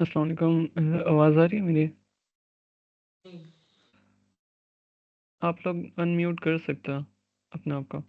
अस्सलाम वालेकुम। आवाज़ आ रही है मेरी? आप लोग अनम्यूट कर सकते हो अपने आप को।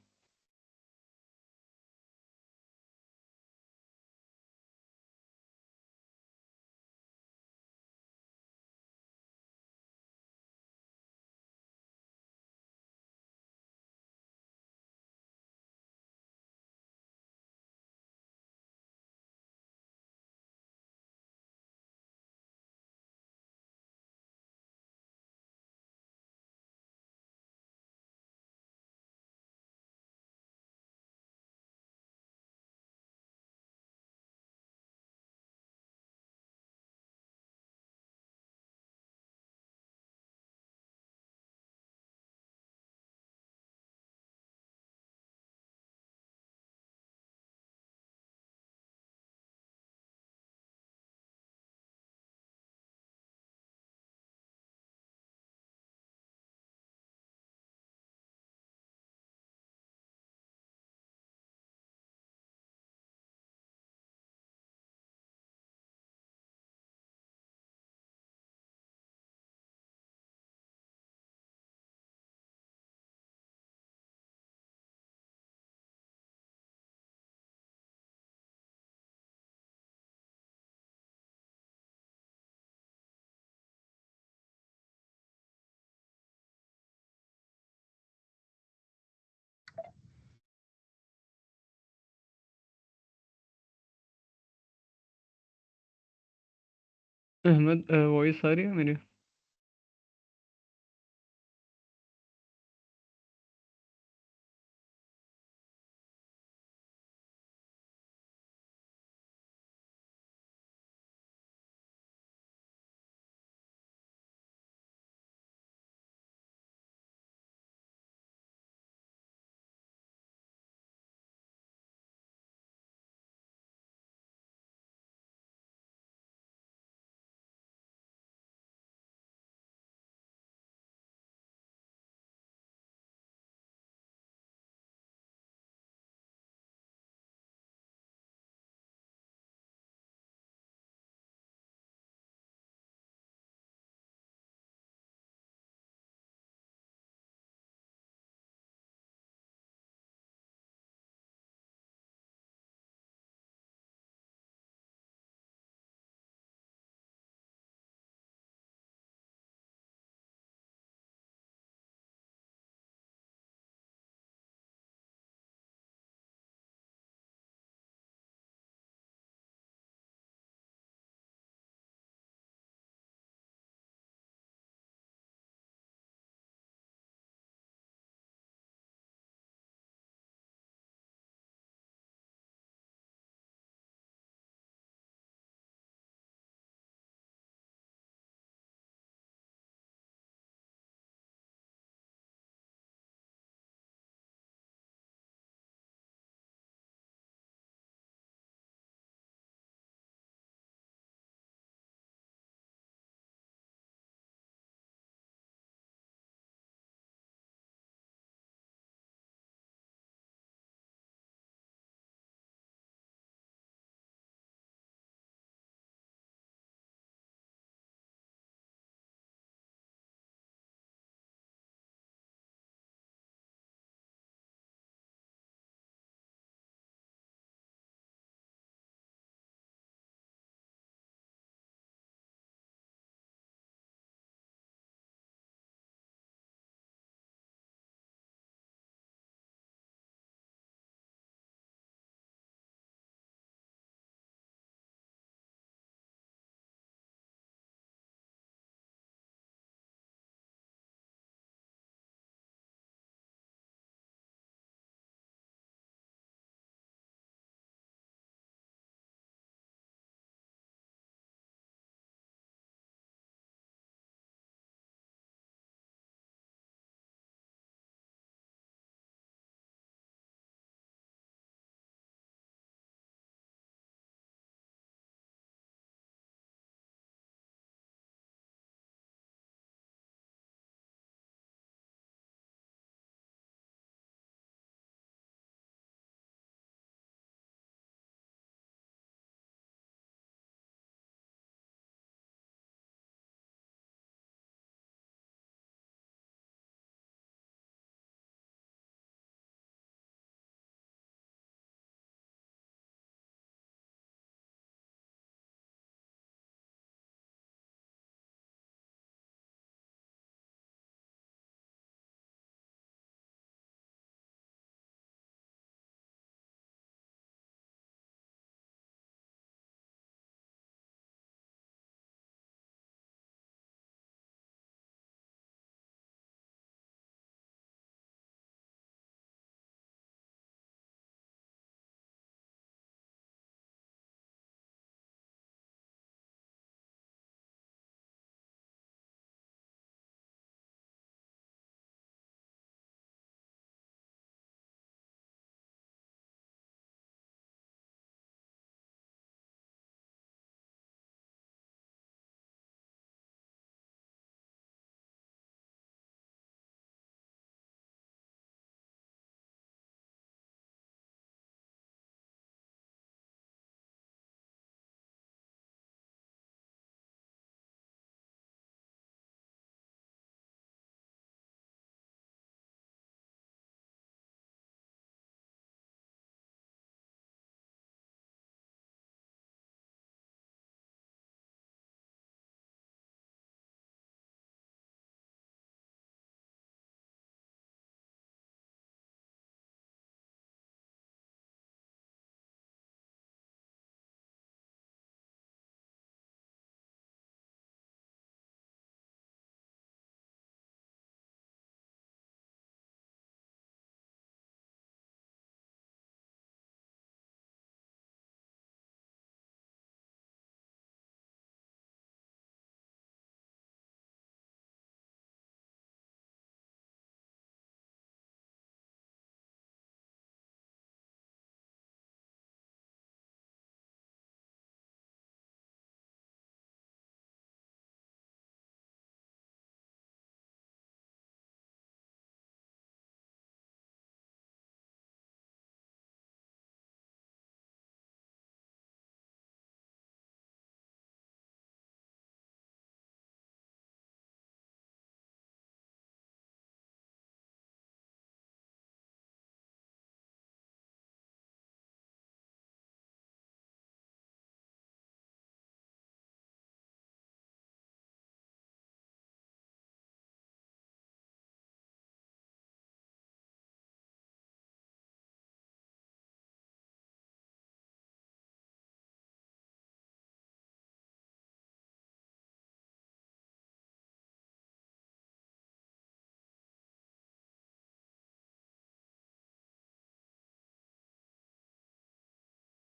अहमद, वॉइस आ रही है मेरी?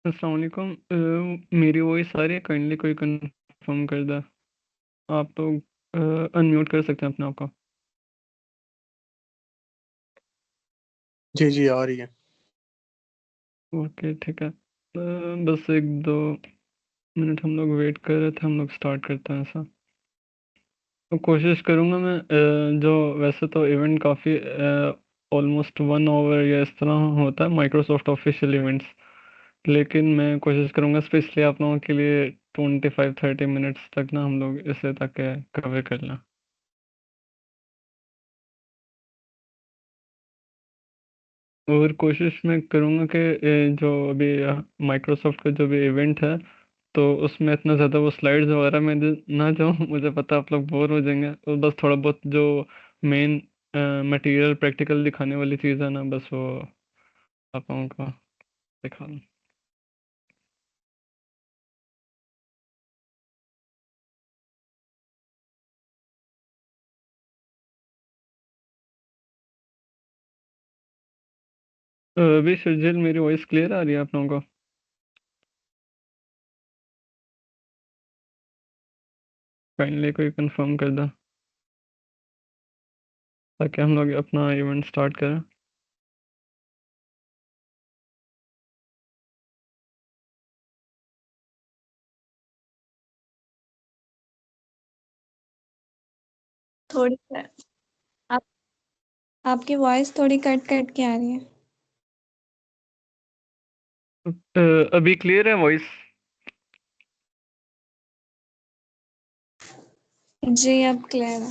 अस्सलाम वालेकुम। मेरी वॉइस आ रही है? काइंडली कोई कंफर्म कर दे। आप लोग अनम्यूट कर सकते हैं अपने आप को। जी जी आ रही है। ओके ठीक है। बस एक दो मिनट हम लोग वेट कर रहे थे, हम लोग स्टार्ट करते हैं ऐसा। तो कोशिश करूँगा मैं, जो वैसे तो इवेंट काफ़ी ऑलमोस्ट 1 आवर या इस तरह होता है माइक्रोसॉफ्ट ऑफिशियल इवेंट्स, लेकिन मैं कोशिश करूँगा स्पेशली आप लोगों के लिए 25-30 मिनट्स तक ना हम लोग इसे तक कवर कर लें। और कोशिश मैं करूँगा कि जो अभी माइक्रोसॉफ्ट का जो भी इवेंट है, तो उसमें इतना ज़्यादा वो स्लाइड्स वगैरह में ना जाऊँ। मुझे पता है आप लोग बोर हो जाएंगे, और बस थोड़ा बहुत जो मेन मटेरियल प्रैक्टिकल दिखाने वाली चीज़ है ना, बस वो आप लोगों को दिखा दूँ। अभी सुजील, मेरी वॉइस क्लियर आ रही है आप लोगों को? काइंडली कोई कंफर्म कर दो ताकि हम लोग अपना इवेंट स्टार्ट करें। थोड़ी आप आपकी वॉइस थोड़ी कट कट के आ रही है। अभी क्लियर है वॉइस? जी अब क्लियर है।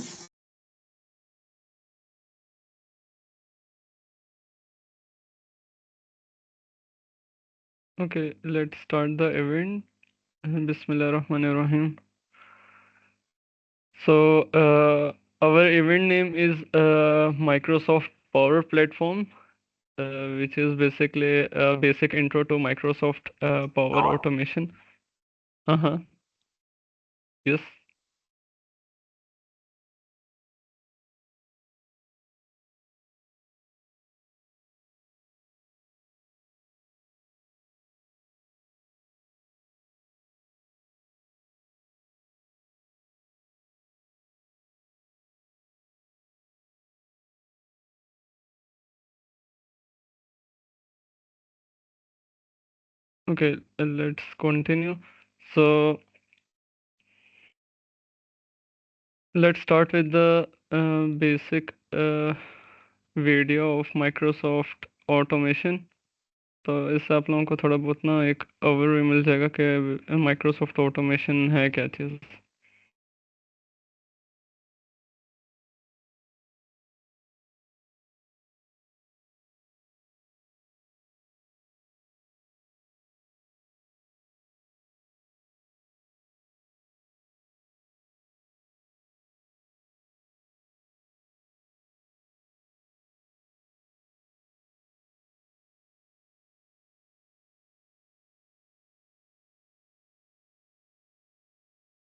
Okay, let's start the event. बिस्मिल्लाहिर्रहमानिर्रहीम। So, our event name is Microsoft Power Platform, which is basically a basic intro to Microsoft Power Automation. Uh-huh. Yes. Okay, let's continue. So, let's start with the basic video of Microsoft Automation. तो इससे आप लोगों को थोड़ा बहुत ना एक overview मिल जाएगा कि माइक्रोसॉफ्ट ऑटोमेशन है क्या चीज़।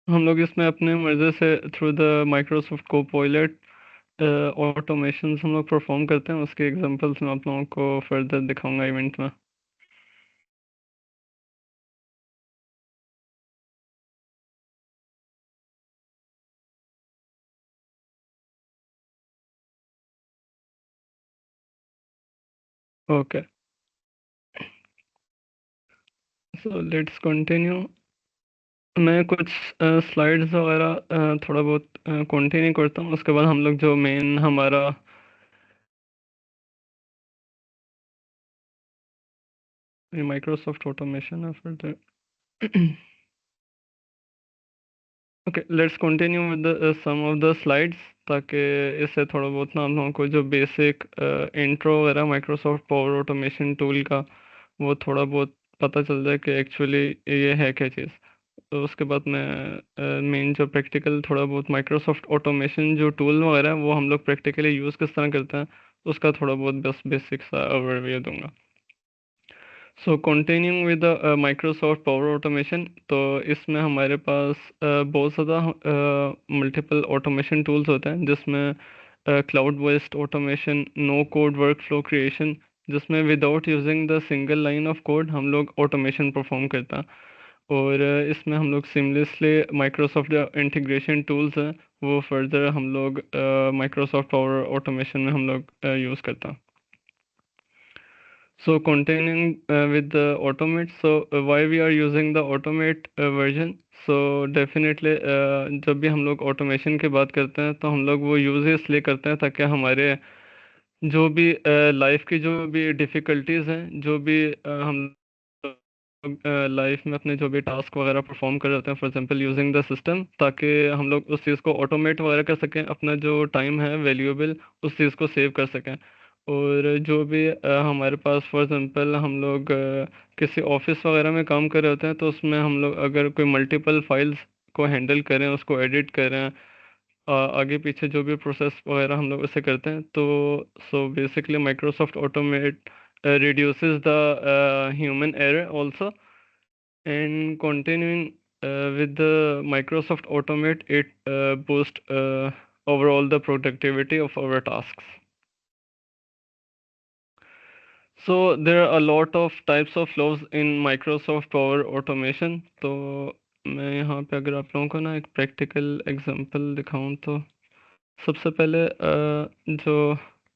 हम लोग इसमें अपने मर्ज़ी से through the Microsoft Copilot automation हम लोग परफॉर्म करते हैं। उसके एग्जांपल्स मैं आप लोगों को फर्दर दिखाऊंगा इवेंट में। Okay, so let's continue. मैं कुछ स्लाइड्स वगैरह थोड़ा बहुत कंटिन्यू करता हूँ, उसके बाद हम लोग जो मेन हमारा माइक्रोसॉफ्ट ऑटोमेशन है further. Okay, let's continue with some of the slides, ताकि इससे थोड़ा बहुत ना हम लोगों को जो बेसिक इंट्रो वगैरह माइक्रोसॉफ्ट पावर ऑटोमेशन टूल का वो थोड़ा बहुत पता चल जाए कि एक्चुअली ये है क्या चीज़। तो उसके बाद मैं मेन जो प्रैक्टिकल थोड़ा बहुत माइक्रोसॉफ्ट ऑटोमेशन जो टूल वगैरह है वो हम लोग प्रैक्टिकली यूज़ किस तरह करते हैं, उसका थोड़ा बहुत बस बेसिक सा ओवरव्यू दूंगा। सो continuing with the Microsoft power automation, तो इसमें हमारे पास बहुत ज़्यादा मल्टीपल ऑटोमेशन टूल्स होते हैं, जिसमें cloud based automation, no code work flow creation, जिसमें without using the single line of code हम लोग ऑटोमेशन परफॉर्म करता है। और इसमें हम लोग सीमलेसली माइक्रोसॉफ्ट जो इंटीग्रेशन टूल्स हैं वो फर्दर हम लोग माइक्रोसॉफ्ट पावर ऑटोमेशन में हम लोग यूज़ करता है। So continuing with the automate, so why we are using the automate version? So definitely जब भी हम लोग automation की बात करते हैं तो हम लोग वो यूज़ इसलिए करते हैं ताकि हमारे जो भी लाइफ की जो भी डिफ़िकल्टीज हैं, जो भी हम लाइफ में अपने जो भी टास्क वगैरह परफॉर्म कर रहे होते हैं, for example using the system, ताकि हम लोग उस चीज़ को ऑटोमेट वगैरह कर सकें, अपना जो टाइम है वैल्यूएबल उस चीज़ को सेव कर सकें। और जो भी हमारे पास फॉर एग्जांपल हम लोग किसी ऑफिस वगैरह में काम कर रहे होते हैं, तो उसमें हम लोग अगर कोई मल्टीपल फाइल्स को हैंडल करें, उसको एडिट करें, आगे पीछे जो भी प्रोसेस वगैरह हम लोग उससे करते हैं, तो so basically Microsoft automate reduces the human error also. And continuing with the Microsoft Automate, it boosts overall the productivity of our tasks. So there are a lot of types of flows in Microsoft Power Automation. तो मैं यहाँ पे अगर आप लोगों को ना एक प्रैक्टिकल एग्जांपल दिखाऊं, तो सबसे पहले जो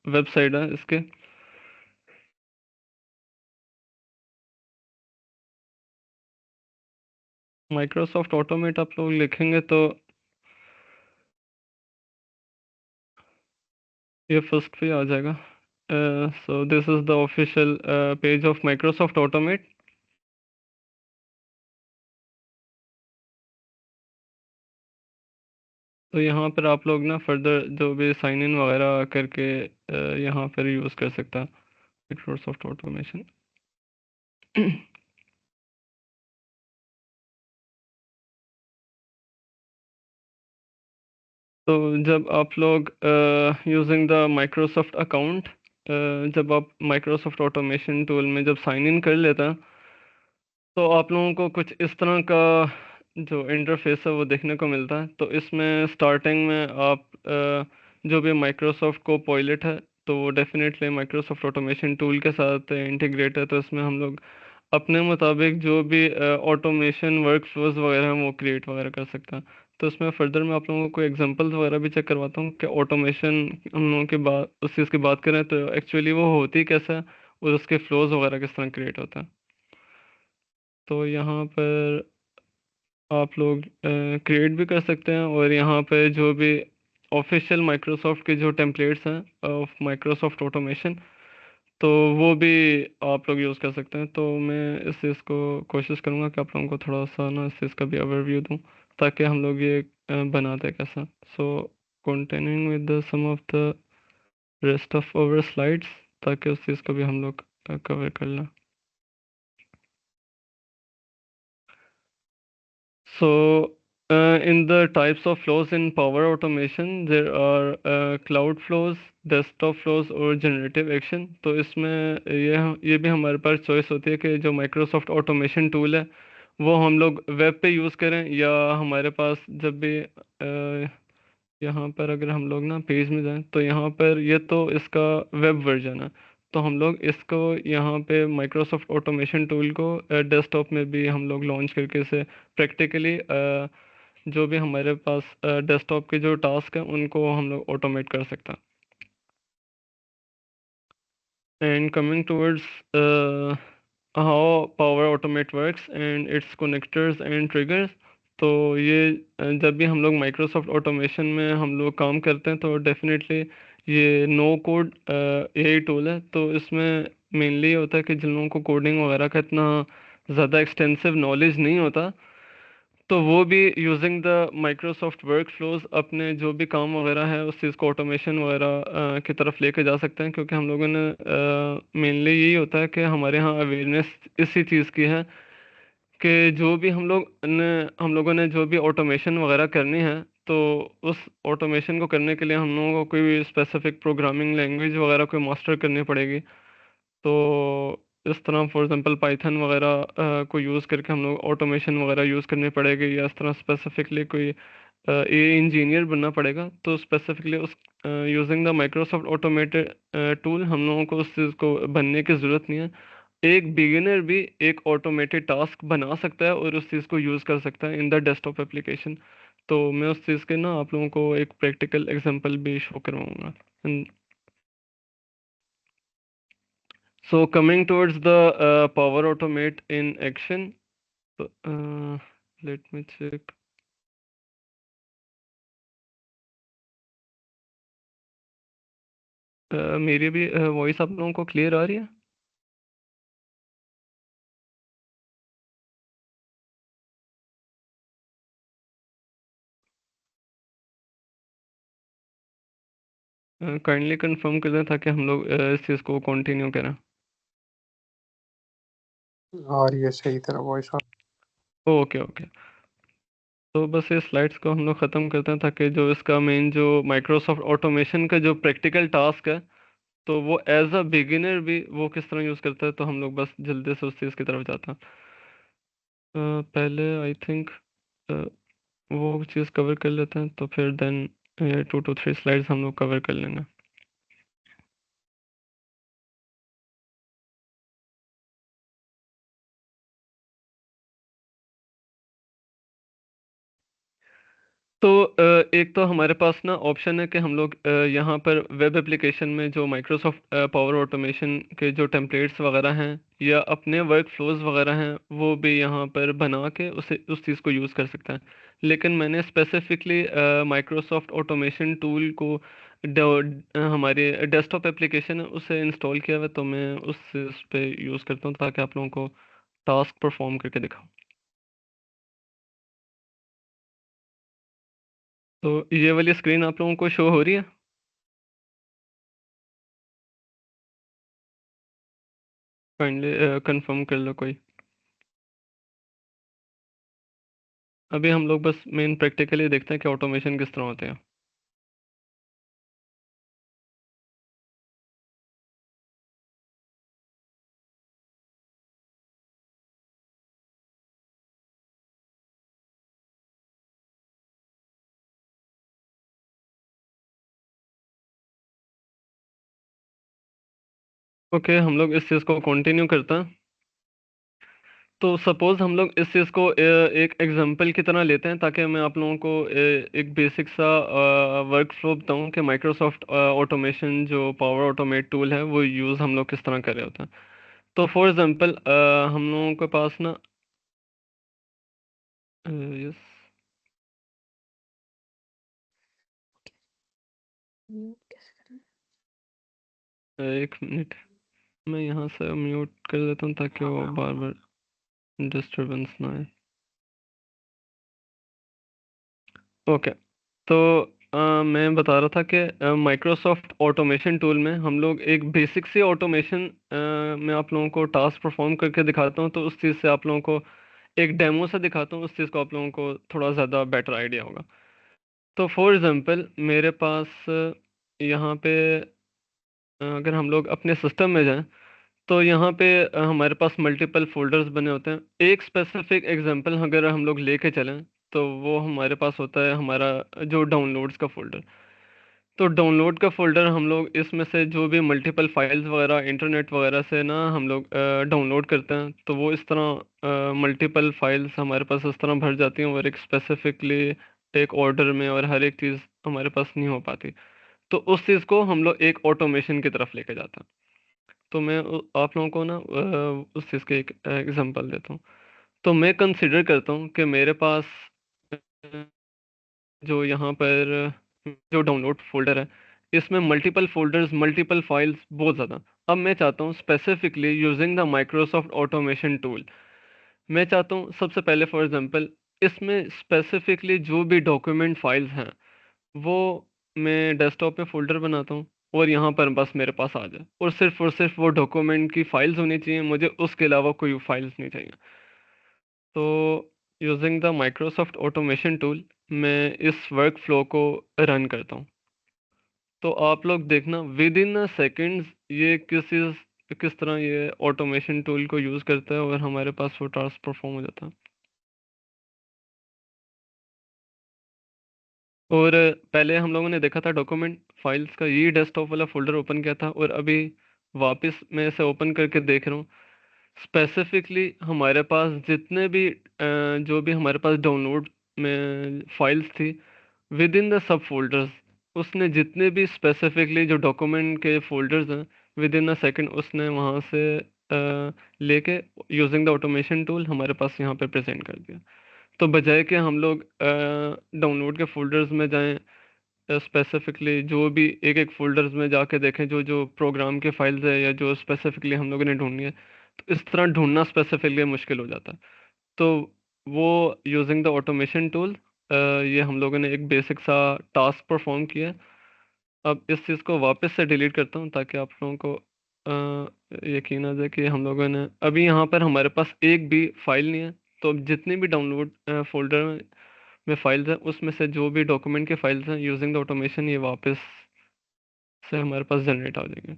वेबसाइट है इसके, माइक्रोसॉफ्ट ऑटोमेट आप लोग लिखेंगे तो ये फर्स्ट पे आ जाएगा। So this is the official page of Microsoft automate. तो यहाँ पर आप लोग ना फर्दर जो भी साइन इन वगैरह करके यहाँ पर यूज़ कर सकता है माइक्रोसॉफ्ट ऑटोमेशन। तो जब आप लोग यूजिंग द माइक्रोसॉफ्ट अकाउंट, जब आप माइक्रोसॉफ्ट ऑटोमेशन टूल में जब साइन इन कर लेते हैं, तो आप लोगों को कुछ इस तरह का जो इंटरफेस है वो देखने को मिलता है। तो इसमें स्टार्टिंग में आप जो भी माइक्रोसॉफ्ट को पायलट है, तो वो डेफिनेटली माइक्रोसॉफ्ट ऑटोमेशन टूल के साथ इंटीग्रेट है। तो इसमें हम लोग अपने मुताबिक जो भी ऑटोमेशन वर्क फ्लोज वगैरह हैं वो क्रिएट वगैरह कर सकते हैं। तो इसमें फर्दर मैं आप लोगों को एग्जांपल्स वगैरह भी चेक करवाता हूँ कि ऑटोमेशन हम लोगों की बात उस चीज़ की बात करें तो एक्चुअली वो होती कैसे है और उसके फ्लोज वगैरह किस तरह क्रिएट होते हैं। तो यहाँ पर आप लोग क्रिएट भी कर सकते हैं, और यहाँ पे जो भी ऑफिशियल माइक्रोसॉफ्ट के जो टेम्पलेट्स हैं ऑफ माइक्रोसॉफ्ट ऑटोमेशन, तो वो भी आप लोग यूज़ कर सकते हैं। तो मैं इस चीज़ को कोशिश करूँगा कि आप लोगों को थोड़ा सा ना इस चीज़ का भी ओवरव्यू दूँ, ताकि हम लोग ये बनाते कैसा। So continuing with the some of the rest of our slides, ताकि उस चीज़ को भी हम लोग कवर कर लें। So, in the types of flows in Power Automation, there are cloud flows, desktop flows और generative action। तो इसमें ये भी हमारे पास चॉइस होती है कि जो माइक्रोसॉफ्ट ऑटोमेशन टूल है वो हम लोग वेब पे यूज़ करें, या हमारे पास जब भी यहाँ पर अगर हम लोग ना पेज में जाएं, तो यहाँ पर ये तो इसका वेब वर्जन है। तो हम लोग इसको यहाँ पे माइक्रोसॉफ्ट ऑटोमेशन टूल को डेस्कटॉप में भी हम लोग लॉन्च करके इसे प्रैक्टिकली जो भी हमारे पास डेस्कटॉप के जो टास्क हैं उनको हम लोग ऑटोमेट कर सकते हैं। And coming towards how Power Automate works and its connectors and triggers। तो ये जब भी हम लोग माइक्रोसॉफ्ट ऑटोमेशन में हम लोग काम करते हैं, तो डेफिनेटली ये नो कोड एआई टूल है। तो इसमें मेनली होता है कि जिन लोगों को कोडिंग वगैरह का इतना ज़्यादा एक्सटेंसिव नॉलेज नहीं होता, तो वो भी using the Microsoft work flows अपने जो भी काम वगैरह है उस चीज़ को ऑटोमेशन वगैरह की तरफ लेके जा सकते हैं। क्योंकि हम लोगों ने मेनली यही होता है कि हमारे यहाँ अवेयरनेस इसी चीज़ की है कि जो भी हम लोगों ने जो भी ऑटोमेशन वगैरह करनी है, तो उस ऑटोमेशन को करने के लिए हम लोगों को कोई स्पेसिफिक प्रोग्रामिंग लैंग्वेज वगैरह कोई मास्टर करनी पड़ेगी। तो इस तरह फॉर एग्जांपल पाइथन वगैरह को यूज़ करके हम लोग ऑटोमेशन वगैरह यूज़ करनी पड़ेगी, या इस तरह स्पेसिफिकली कोई ये इंजीनियर बनना पड़ेगा, तो स्पेसिफिकली उस using the Microsoft automated tool हम लोगों को उस चीज़ को बनने की ज़रूरत नहीं है। एक बिगिनर भी एक ऑटोमेटेड टास्क बना सकता है और उस चीज़ को यूज़ कर सकता है इन द डेस्कटॉप एप्लीकेशन। तो मैं उस चीज़ के ना आप लोगों को एक प्रैक्टिकल एग्जांपल भी शो करवाऊंगा। So coming towards the power automate in action, let me check. मेरी भी वॉइस आप लोगों को क्लियर आ रही है? काइंडली कंफर्म कर दें ताकि हम लोग इस चीज़ को कंटिन्यू करें। आ रही है सही तरह वॉइस आप। Okay okay. तो बस ये स्लाइड्स को हम लोग ख़त्म करते हैं ताकि जो इसका मेन जो माइक्रोसॉफ्ट ऑटोमेशन का जो प्रैक्टिकल टास्क है, तो वो एज अ बिगिनर भी वो किस तरह यूज़ करता है, तो हम लोग बस जल्दी से उस चीज़ की तरफ जाते हैं। पहले आई थिंक वो चीज़ कवर कर लेते हैं, तो फिर देन 2 to 3 स्लाइड्स हम लोग कवर कर लेंगे। तो एक तो हमारे पास ना ऑप्शन है कि हम लोग यहाँ पर वेब एप्लीकेशन में जो माइक्रोसॉफ्ट पावर ऑटोमेशन के जो टेम्पलेट्स वगैरह हैं या अपने वर्क फ्लोज वगैरह हैं वो भी यहाँ पर बना के उसे उस चीज़ को यूज़ कर सकते हैं। लेकिन मैंने स्पेसिफिकली माइक्रोसॉफ्ट ऑटोमेशन टूल को हमारे डेस्कटॉप एप्लीकेशन है उसे इंस्टॉल किया हुआ है, तो मैं उस पे यूज़ करता हूँ ताकि आप लोगों को टास्क परफॉर्म करके दिखाऊँ। तो ये वाली स्क्रीन आप लोगों को शो हो रही है? काइंडली कंफर्म कर लो कोई। अभी हम लोग बस मेन प्रैक्टिकली देखते हैं कि ऑटोमेशन किस तरह होते हैं। ओके, हम लोग इस चीज़ को कंटिन्यू करते हैं। तो सपोज हम लोग इस चीज़ को एक एग्जांपल की तरह लेते हैं ताकि मैं आप लोगों को एक बेसिक सा वर्क फ्लो बताऊँ कि माइक्रोसॉफ्ट ऑटोमेशन जो पावर ऑटोमेट टूल है वो यूज़ हम लोग किस तरह कर रहे होते हैं। तो फॉर एग्जांपल हम लोगों के पास ना यस, एक मिनट, मैं यहाँ से म्यूट कर देता हूँ ताकि वो बार बार डिस्टरबेंस ना आए। ओके। तो मैं बता रहा था कि माइक्रोसॉफ्ट ऑटोमेशन टूल में हम लोग एक बेसिक सी ऑटोमेशन में आप लोगों को टास्क परफॉर्म करके दिखाता हूँ, तो उस चीज़ से आप लोगों को एक डेमो से दिखाता हूँ, उस चीज़ को आप लोगों को थोड़ा ज़्यादा बेटर आइडिया होगा। तो फॉर एग्जांपल मेरे पास यहाँ पे अगर हम लोग अपने सिस्टम में जाएं, तो यहाँ पे हमारे पास मल्टीपल फोल्डर्स बने होते हैं। एक स्पेसिफिक एग्जांपल अगर हम लोग लेके चलें, तो वो हमारे पास होता है हमारा जो डाउनलोड्स का फोल्डर। तो डाउनलोड का फोल्डर हम लोग इसमें से जो भी मल्टीपल फाइल्स वगैरह इंटरनेट वगैरह से ना हम लोग डाउनलोड करते हैं, तो वो इस तरह मल्टीपल फाइल्स हमारे पास इस तरह भर जाती हैं और एक स्पेसिफिकली एक ऑर्डर में, और हर एक चीज़ हमारे पास नहीं हो पाती। तो उस चीज़ को हम लोग एक ऑटोमेशन की तरफ लेके जाते हैं। तो मैं आप लोगों को ना उस चीज़ के एक एग्जांपल देता हूँ। तो मैं कंसिडर करता हूँ कि मेरे पास जो यहाँ पर जो डाउनलोड फोल्डर है, इसमें मल्टीपल फोल्डर्स मल्टीपल फाइल्स बहुत ज़्यादा। अब मैं चाहता हूँ specifically using the Microsoft automation tool, मैं चाहता हूँ सबसे पहले फॉर एग्जांपल इसमें स्पेसिफिकली जो भी डॉक्यूमेंट फाइल्स हैं वो मैं डेस्कटॉप पे फोल्डर बनाता हूँ और यहाँ पर बस मेरे पास आ जाए, और सिर्फ वो डॉक्यूमेंट की फाइल्स होनी चाहिए, मुझे उसके अलावा कोई फाइल्स नहीं चाहिए। तो using the Microsoft automation tool मैं इस वर्क फ्लो को रन करता हूँ। तो आप लोग देखना विद इन सेकेंड्स ये किस तरह ये ऑटोमेशन टूल को यूज़ करता है और हमारे पास वो टास्क परफॉर्म हो जाता है। और पहले हम लोगों ने देखा था डॉक्यूमेंट फाइल्स का, ये डेस्कटॉप वाला फोल्डर ओपन किया था, और अभी वापस मैं इसे ओपन करके देख रहा हूँ। स्पेसिफिकली हमारे पास जितने भी जो भी हमारे पास डाउनलोड में फाइल्स थी with in the sub folders, उसने जितने भी स्पेसिफिकली जो डॉक्यूमेंट के फोल्डर्स हैं विद इन अ सेकेंड उसने वहाँ से लेके यूजिंग द ऑटोमेशन टूल हमारे पास यहाँ पे प्रेजेंट कर दिया। तो बजाय कि हम लोग डाउनलोड के फोल्डर्स में जाएं, स्पेसिफिकली जो भी एक एक फोल्डर्स में जाके देखें जो जो प्रोग्राम के फाइल्स है या जो स्पेसिफिकली हम लोगों ने ढूंढनी है, तो इस तरह ढूंढना स्पेसिफिकली मुश्किल हो जाता है। तो वो यूजिंग द ऑटोमेशन टूल ये हम लोगों ने एक बेसिक सा टास्क परफॉर्म किया। अब इस चीज़ को वापस से डिलीट करता हूँ ताकि आप लोगों को यकीन आ जाए कि हम लोगों ने अभी यहाँ पर हमारे पास एक भी फाइल नहीं है। तो अब जितनी भी डाउनलोड फोल्डर में फाइल्स हैं उसमें से जो भी डॉक्यूमेंट के फाइल्स हैं यूजिंग द ऑटोमेशन ये वापस से हमारे पास जनरेट आ जाएंगे।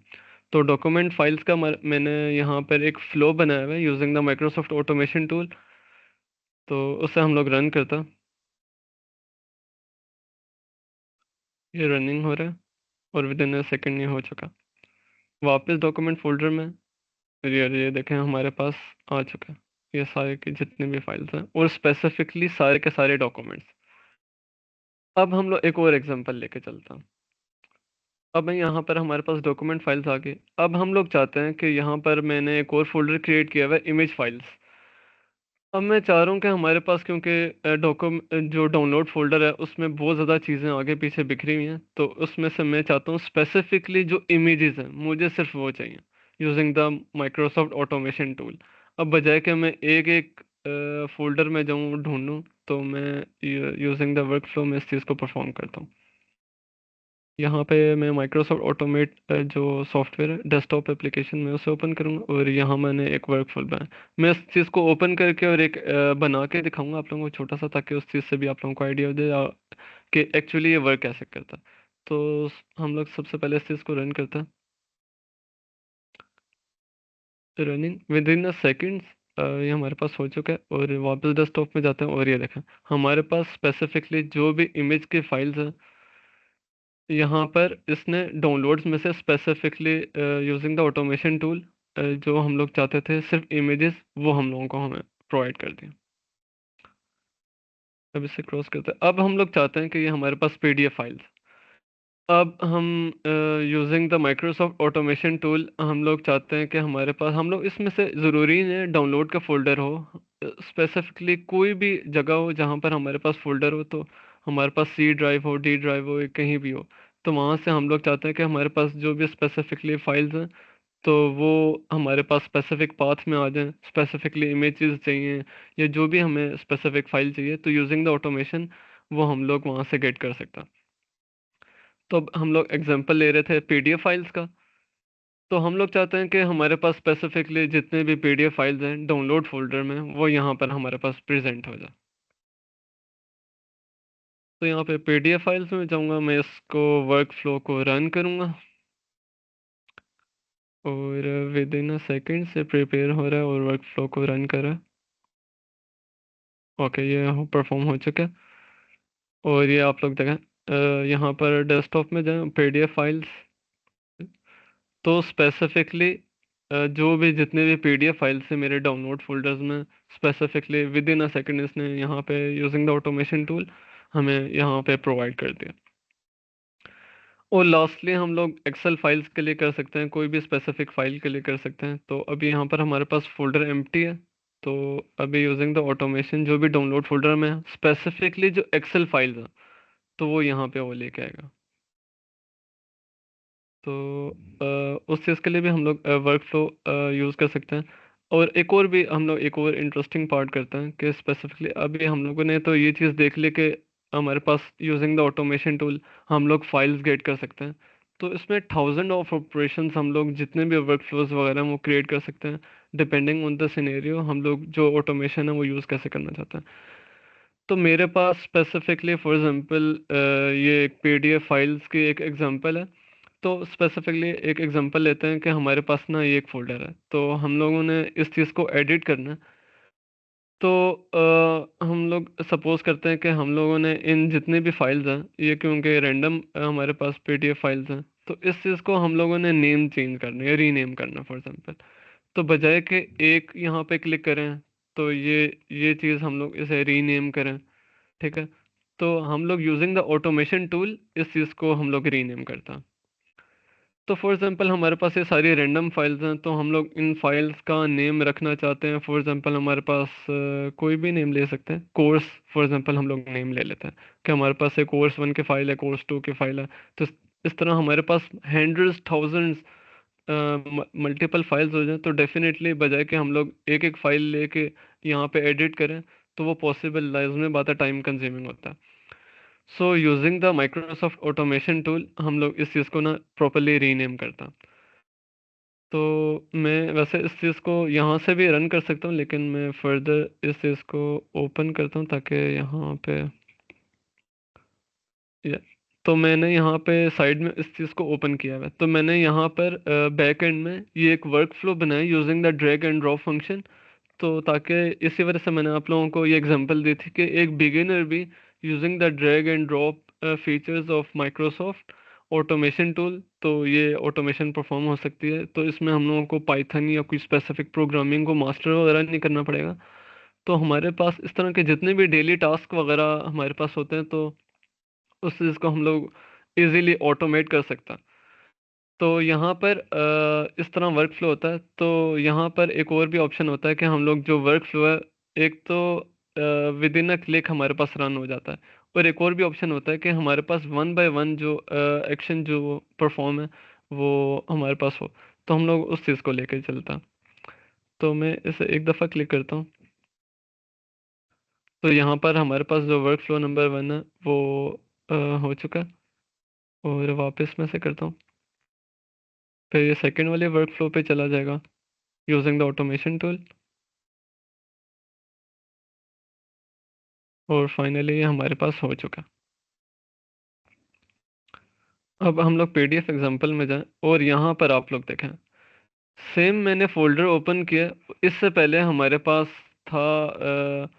तो डॉक्यूमेंट फाइल्स का मैंने यहाँ पर एक फ्लो बनाया हुआ है using the Microsoft automation tool. तो उससे हम लोग रन करता, ये रनिंग हो रहा है और विद इन अ सेकेंड ये हो चुका। वापस डॉक्यूमेंट फोल्डर में ये देखें हमारे पास आ चुका है ये सारे के जितने भी फाइल्स हैं और स्पेसिफिकली सारे के सारे डॉक्यूमेंट्स। अब हम लोग एक और एग्जांपल लेके चलते हैं। अब यहाँ पर हमारे पास डॉक्यूमेंट फाइल्स आ गए। अब हम लोग चाहते हैं कि यहाँ पर मैंने एक और फोल्डर क्रिएट किया हुआ है इमेज फाइल्स। अब मैं चाह रहा हूँ कि हमारे पास क्योंकि जो डाउनलोड फोल्डर है उसमें बहुत ज़्यादा चीज़ें आगे पीछे बिखरी हुई हैं, तो उसमें से मैं चाहता हूँ स्पेसिफिकली जो इमेजेस हैं मुझे सिर्फ वो चाहिए using the Microsoft automation tool. अब बजाय कि मैं एक एक फोल्डर में जाऊँ ढूंढूँ, तो मैं यूजिंग द वर्क फ्लो में इस चीज़ को परफॉर्म करता हूँ। यहाँ पे मैं माइक्रोसॉफ्ट ऑटोमेट जो सॉफ्टवेयर है डेस्कटॉप एप्लीकेशन में उसे ओपन करूँगा और यहाँ मैंने एक वर्कफ्लो बनाया। मैं इस चीज़ को ओपन करके और एक बना के दिखाऊंगा आप लोगों को छोटा सा, ताकि उस चीज़ से भी आप लोगों को आइडिया हो जाए कि एक्चुअली ये वर्क कैसे करता है। तो हम लोग सबसे पहले इस चीज़ को रन करते हैं। Running with in a seconds ये हमारे पास हो चुका है और वापस डेस्कटॉप में जाते हैं और ये देखें हमारे पास स्पेसिफिकली जो भी इमेज की फाइल्स हैं यहाँ पर इसने डाउनलोड्स में से specifically using the automation tool जो हम लोग चाहते थे सिर्फ इमेजेस वो हम लोगों को हमें प्रोवाइड कर दिया। अब इसे क्रॉस करते हैं। अब हम लोग चाहते हैं कि ये हमारे पास पीडीएफ फाइल्स। अब हम using the Microsoft automation tool हम लोग चाहते हैं कि हमारे पास हम लोग इसमें से ज़रूरी नहीं है डाउनलोड का फोल्डर हो, स्पेसिफिकली कोई भी जगह हो जहाँ पर हमारे पास फोल्डर हो। तो हमारे पास सी ड्राइव हो डी ड्राइव हो या कहीं भी हो, तो वहाँ से हम लोग चाहते हैं कि हमारे पास जो भी स्पेसिफिकली फाइल्स हैं तो वो हमारे पास स्पेसिफिक पाथ में आ जाएं। स्पेसिफिकली इमेजेस चाहिए या जो भी हमें स्पेसिफिक फाइल चाहिए, तो यूजिंग द ऑटोमेशन वो हम लोग वहाँ से गेट कर सकते हैं। तो अब हम लोग एग्जांपल ले रहे थे पीडीएफ फाइल्स का। तो हम लोग चाहते हैं कि हमारे पास स्पेसिफिकली जितने भी पीडीएफ फाइल्स हैं डाउनलोड फोल्डर में वो यहाँ पर हमारे पास प्रेजेंट हो जाए। तो यहाँ पे पीडीएफ फाइल्स में जाऊँगा, मैं इसको वर्क फ्लो को रन करूँगा और विद इन अ सेकेंड से प्रिपेयर हो रहा है और वर्क फ्लो को रन कर रहा है। ओके, ये परफॉर्म हो चुका है और ये आप लोग देखें यहाँ पर डेस्कटॉप में जाएं पीडीएफ फाइल्स। तो स्पेसिफिकली जो भी जितने भी पीडीएफ फाइल्स हैं मेरे डाउनलोड फोल्डर्स में specifically with in a second इसने यहाँ पे यूजिंग द ऑटोमेशन टूल हमें यहाँ पे प्रोवाइड कर दिया। और लास्टली हम लोग एक्सेल फाइल्स के लिए कर सकते हैं, कोई भी स्पेसिफिक फाइल के लिए कर सकते हैं। तो अभी यहाँ पर हमारे पास फोल्डर एम्प्टी है। तो अभी यूजिंग द ऑटोमेशन जो भी डाउनलोड फोल्डर में स्पेसिफिकली जो एक्सेल फाइल्स हैं तो वो यहाँ पे वो लेके आएगा। तो उस चीज़ के लिए भी हम लोग वर्क फ्लो यूज़ कर सकते हैं। और एक और भी हम लोग एक और इंटरेस्टिंग पार्ट करते हैं कि स्पेसिफिकली अभी हम लोगों ने तो ये चीज़ देख ली कि हमारे पास यूजिंग द ऑटोमेशन टूल हम लोग फाइल्स गेट कर सकते हैं। तो इसमें थाउजेंड ऑफ ऑपरेशंस हम लोग जितने भी वर्क फ्लोज वगैरह हैं वो क्रिएट कर सकते हैं। डिपेंडिंग ऑन द सिनेरियो हम लोग जो ऑटोमेशन है वो यूज़ कैसे करना चाहते हैं। तो मेरे पास स्पेसिफिकली फॉर एग्जांपल ये एक पीडीएफ फाइल्स की एक एग्जांपल है। तो स्पेसिफिकली एक एग्जांपल लेते हैं कि हमारे पास ना ये एक फोल्डर है, तो हम लोगों ने इस चीज़ को एडिट करना है। तो हम लोग सपोज करते हैं कि हम लोगों ने इन जितने भी फाइल्स हैं, ये क्योंकि रैंडम हमारे पास पीडीएफ फाइल्स हैं, तो इस चीज़ को हम लोगों ने नेम चेंज करना है, रीनेम करना फॉर एग्जांपल। तो बजाय कि एक यहाँ पे क्लिक करें, तो ये चीज़ हम लोग इसे रीनेम करें, ठीक है। तो हम लोग यूजिंग द ऑटोमेशन टूल इस चीज़ को हम लोग रीनेम करते हैं। तो फॉर एग्जांपल हमारे पास ये सारी रैंडम फाइल्स हैं, तो हम लोग इन फाइल्स का नेम रखना चाहते हैं। फॉर एग्जांपल हमारे पास कोई भी नेम ले सकते हैं, कोर्स फॉर एग्जांपल हम लोग नेम ले लेते हैं कि हमारे पास एक कोर्स 1 की फाइल है, कोर्स 2 की फाइल है। तो इस तरह हमारे पास हंड्रेड्स थाउजेंड्स मल्टीपल फाइल्स हो जाए, तो डेफिनेटली बजाय कि हम लोग एक एक फाइल लेके यहाँ पे एडिट करें, तो वो पॉसिबल लाइज बात है, टाइम कंज्यूमिंग होता है। So using the Microsoft automation tool हम लोग इस चीज़ को ना प्रॉपरली रीनेम करता हूँ। तो मैं वैसे इस चीज़ को यहाँ से भी रन कर सकता हूँ, लेकिन मैं फर्दर इस चीज़ को ओपन करता हूँ ताकि यहाँ पे या, तो मैंने यहाँ पे साइड में इस चीज़ को ओपन किया हुआ है। तो मैंने यहाँ पर बैक एंड में ये एक वर्क फ्लो बनाया using the drag and drop function. तो ताकि इसी वजह से मैंने आप लोगों को ये एग्जांपल दी थी कि एक बिगिनर भी using the drag and drop features of Microsoft automation tool, तो ये ऑटोमेशन परफॉर्म हो सकती है। तो इसमें हम लोगों को पाइथन या कोई स्पेसिफिक प्रोग्रामिंग को मास्टर वगैरह नहीं करना पड़ेगा। तो हमारे पास इस तरह के जितने भी डेली टास्क वगैरह हमारे पास होते हैं, तो उस चीज़ को हम लोग इजीली ऑटोमेट कर सकते हैं। तो यहाँ पर इस तरह वर्क फ्लो होता है। तो यहाँ पर एक और भी ऑप्शन होता है कि हम लोग जो वर्क फ्लो है, एक तो विद इन अ क्लिक हमारे पास रन हो जाता है, और एक और भी ऑप्शन होता है कि हमारे पास वन बाय वन जो एक्शन जो परफॉर्म है वो हमारे पास हो, तो हम लोग उस चीज़ को लेकर चलता है। तो मैं इसे एक दफ़ा क्लिक करता हूँ, तो यहाँ पर हमारे पास जो वर्क फ्लो नंबर 1 है वो अ, हो चुका है। और वापस मैं से करता हूँ, फिर ये सेकंड वाले वर्क फ्लो पे चला जाएगा यूजिंग द ऑटोमेशन टूल, और फाइनली ये हमारे पास हो चुका। अब हम लोग पीडीएफ एग्जांपल में जाएं, और यहाँ पर आप लोग देखें, सेम मैंने फोल्डर ओपन किया। इससे पहले हमारे पास था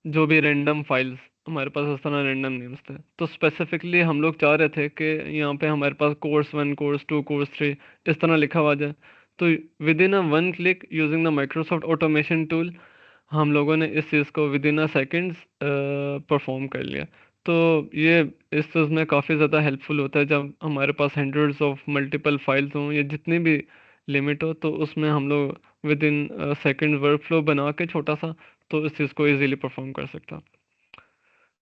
जो भी रैंडम फाइल्स, हमारे पास इस तरह रैंडम नेम्स थे। तो स्पेसिफिकली हम लोग चाह रहे थे कि यहाँ पे हमारे पास कोर्स 1, कोर्स 2, कोर्स 3 इस तरह लिखा हुआ जाए। तो with in a one click using the Microsoft automation tool हम लोगों ने इस चीज़ को with in a seconds perform कर लिया। तो ये इस चीज़ में काफ़ी ज़्यादा हेल्पफुल होता है जब हमारे पास हंड्रेड्स ऑफ मल्टीपल फाइल्स हों या जितनी भी लिमिट हो, तो उसमें हम लोग with in second work flow बना के छोटा सा, तो इस चीज़ को इजीली परफॉर्म कर सकता है।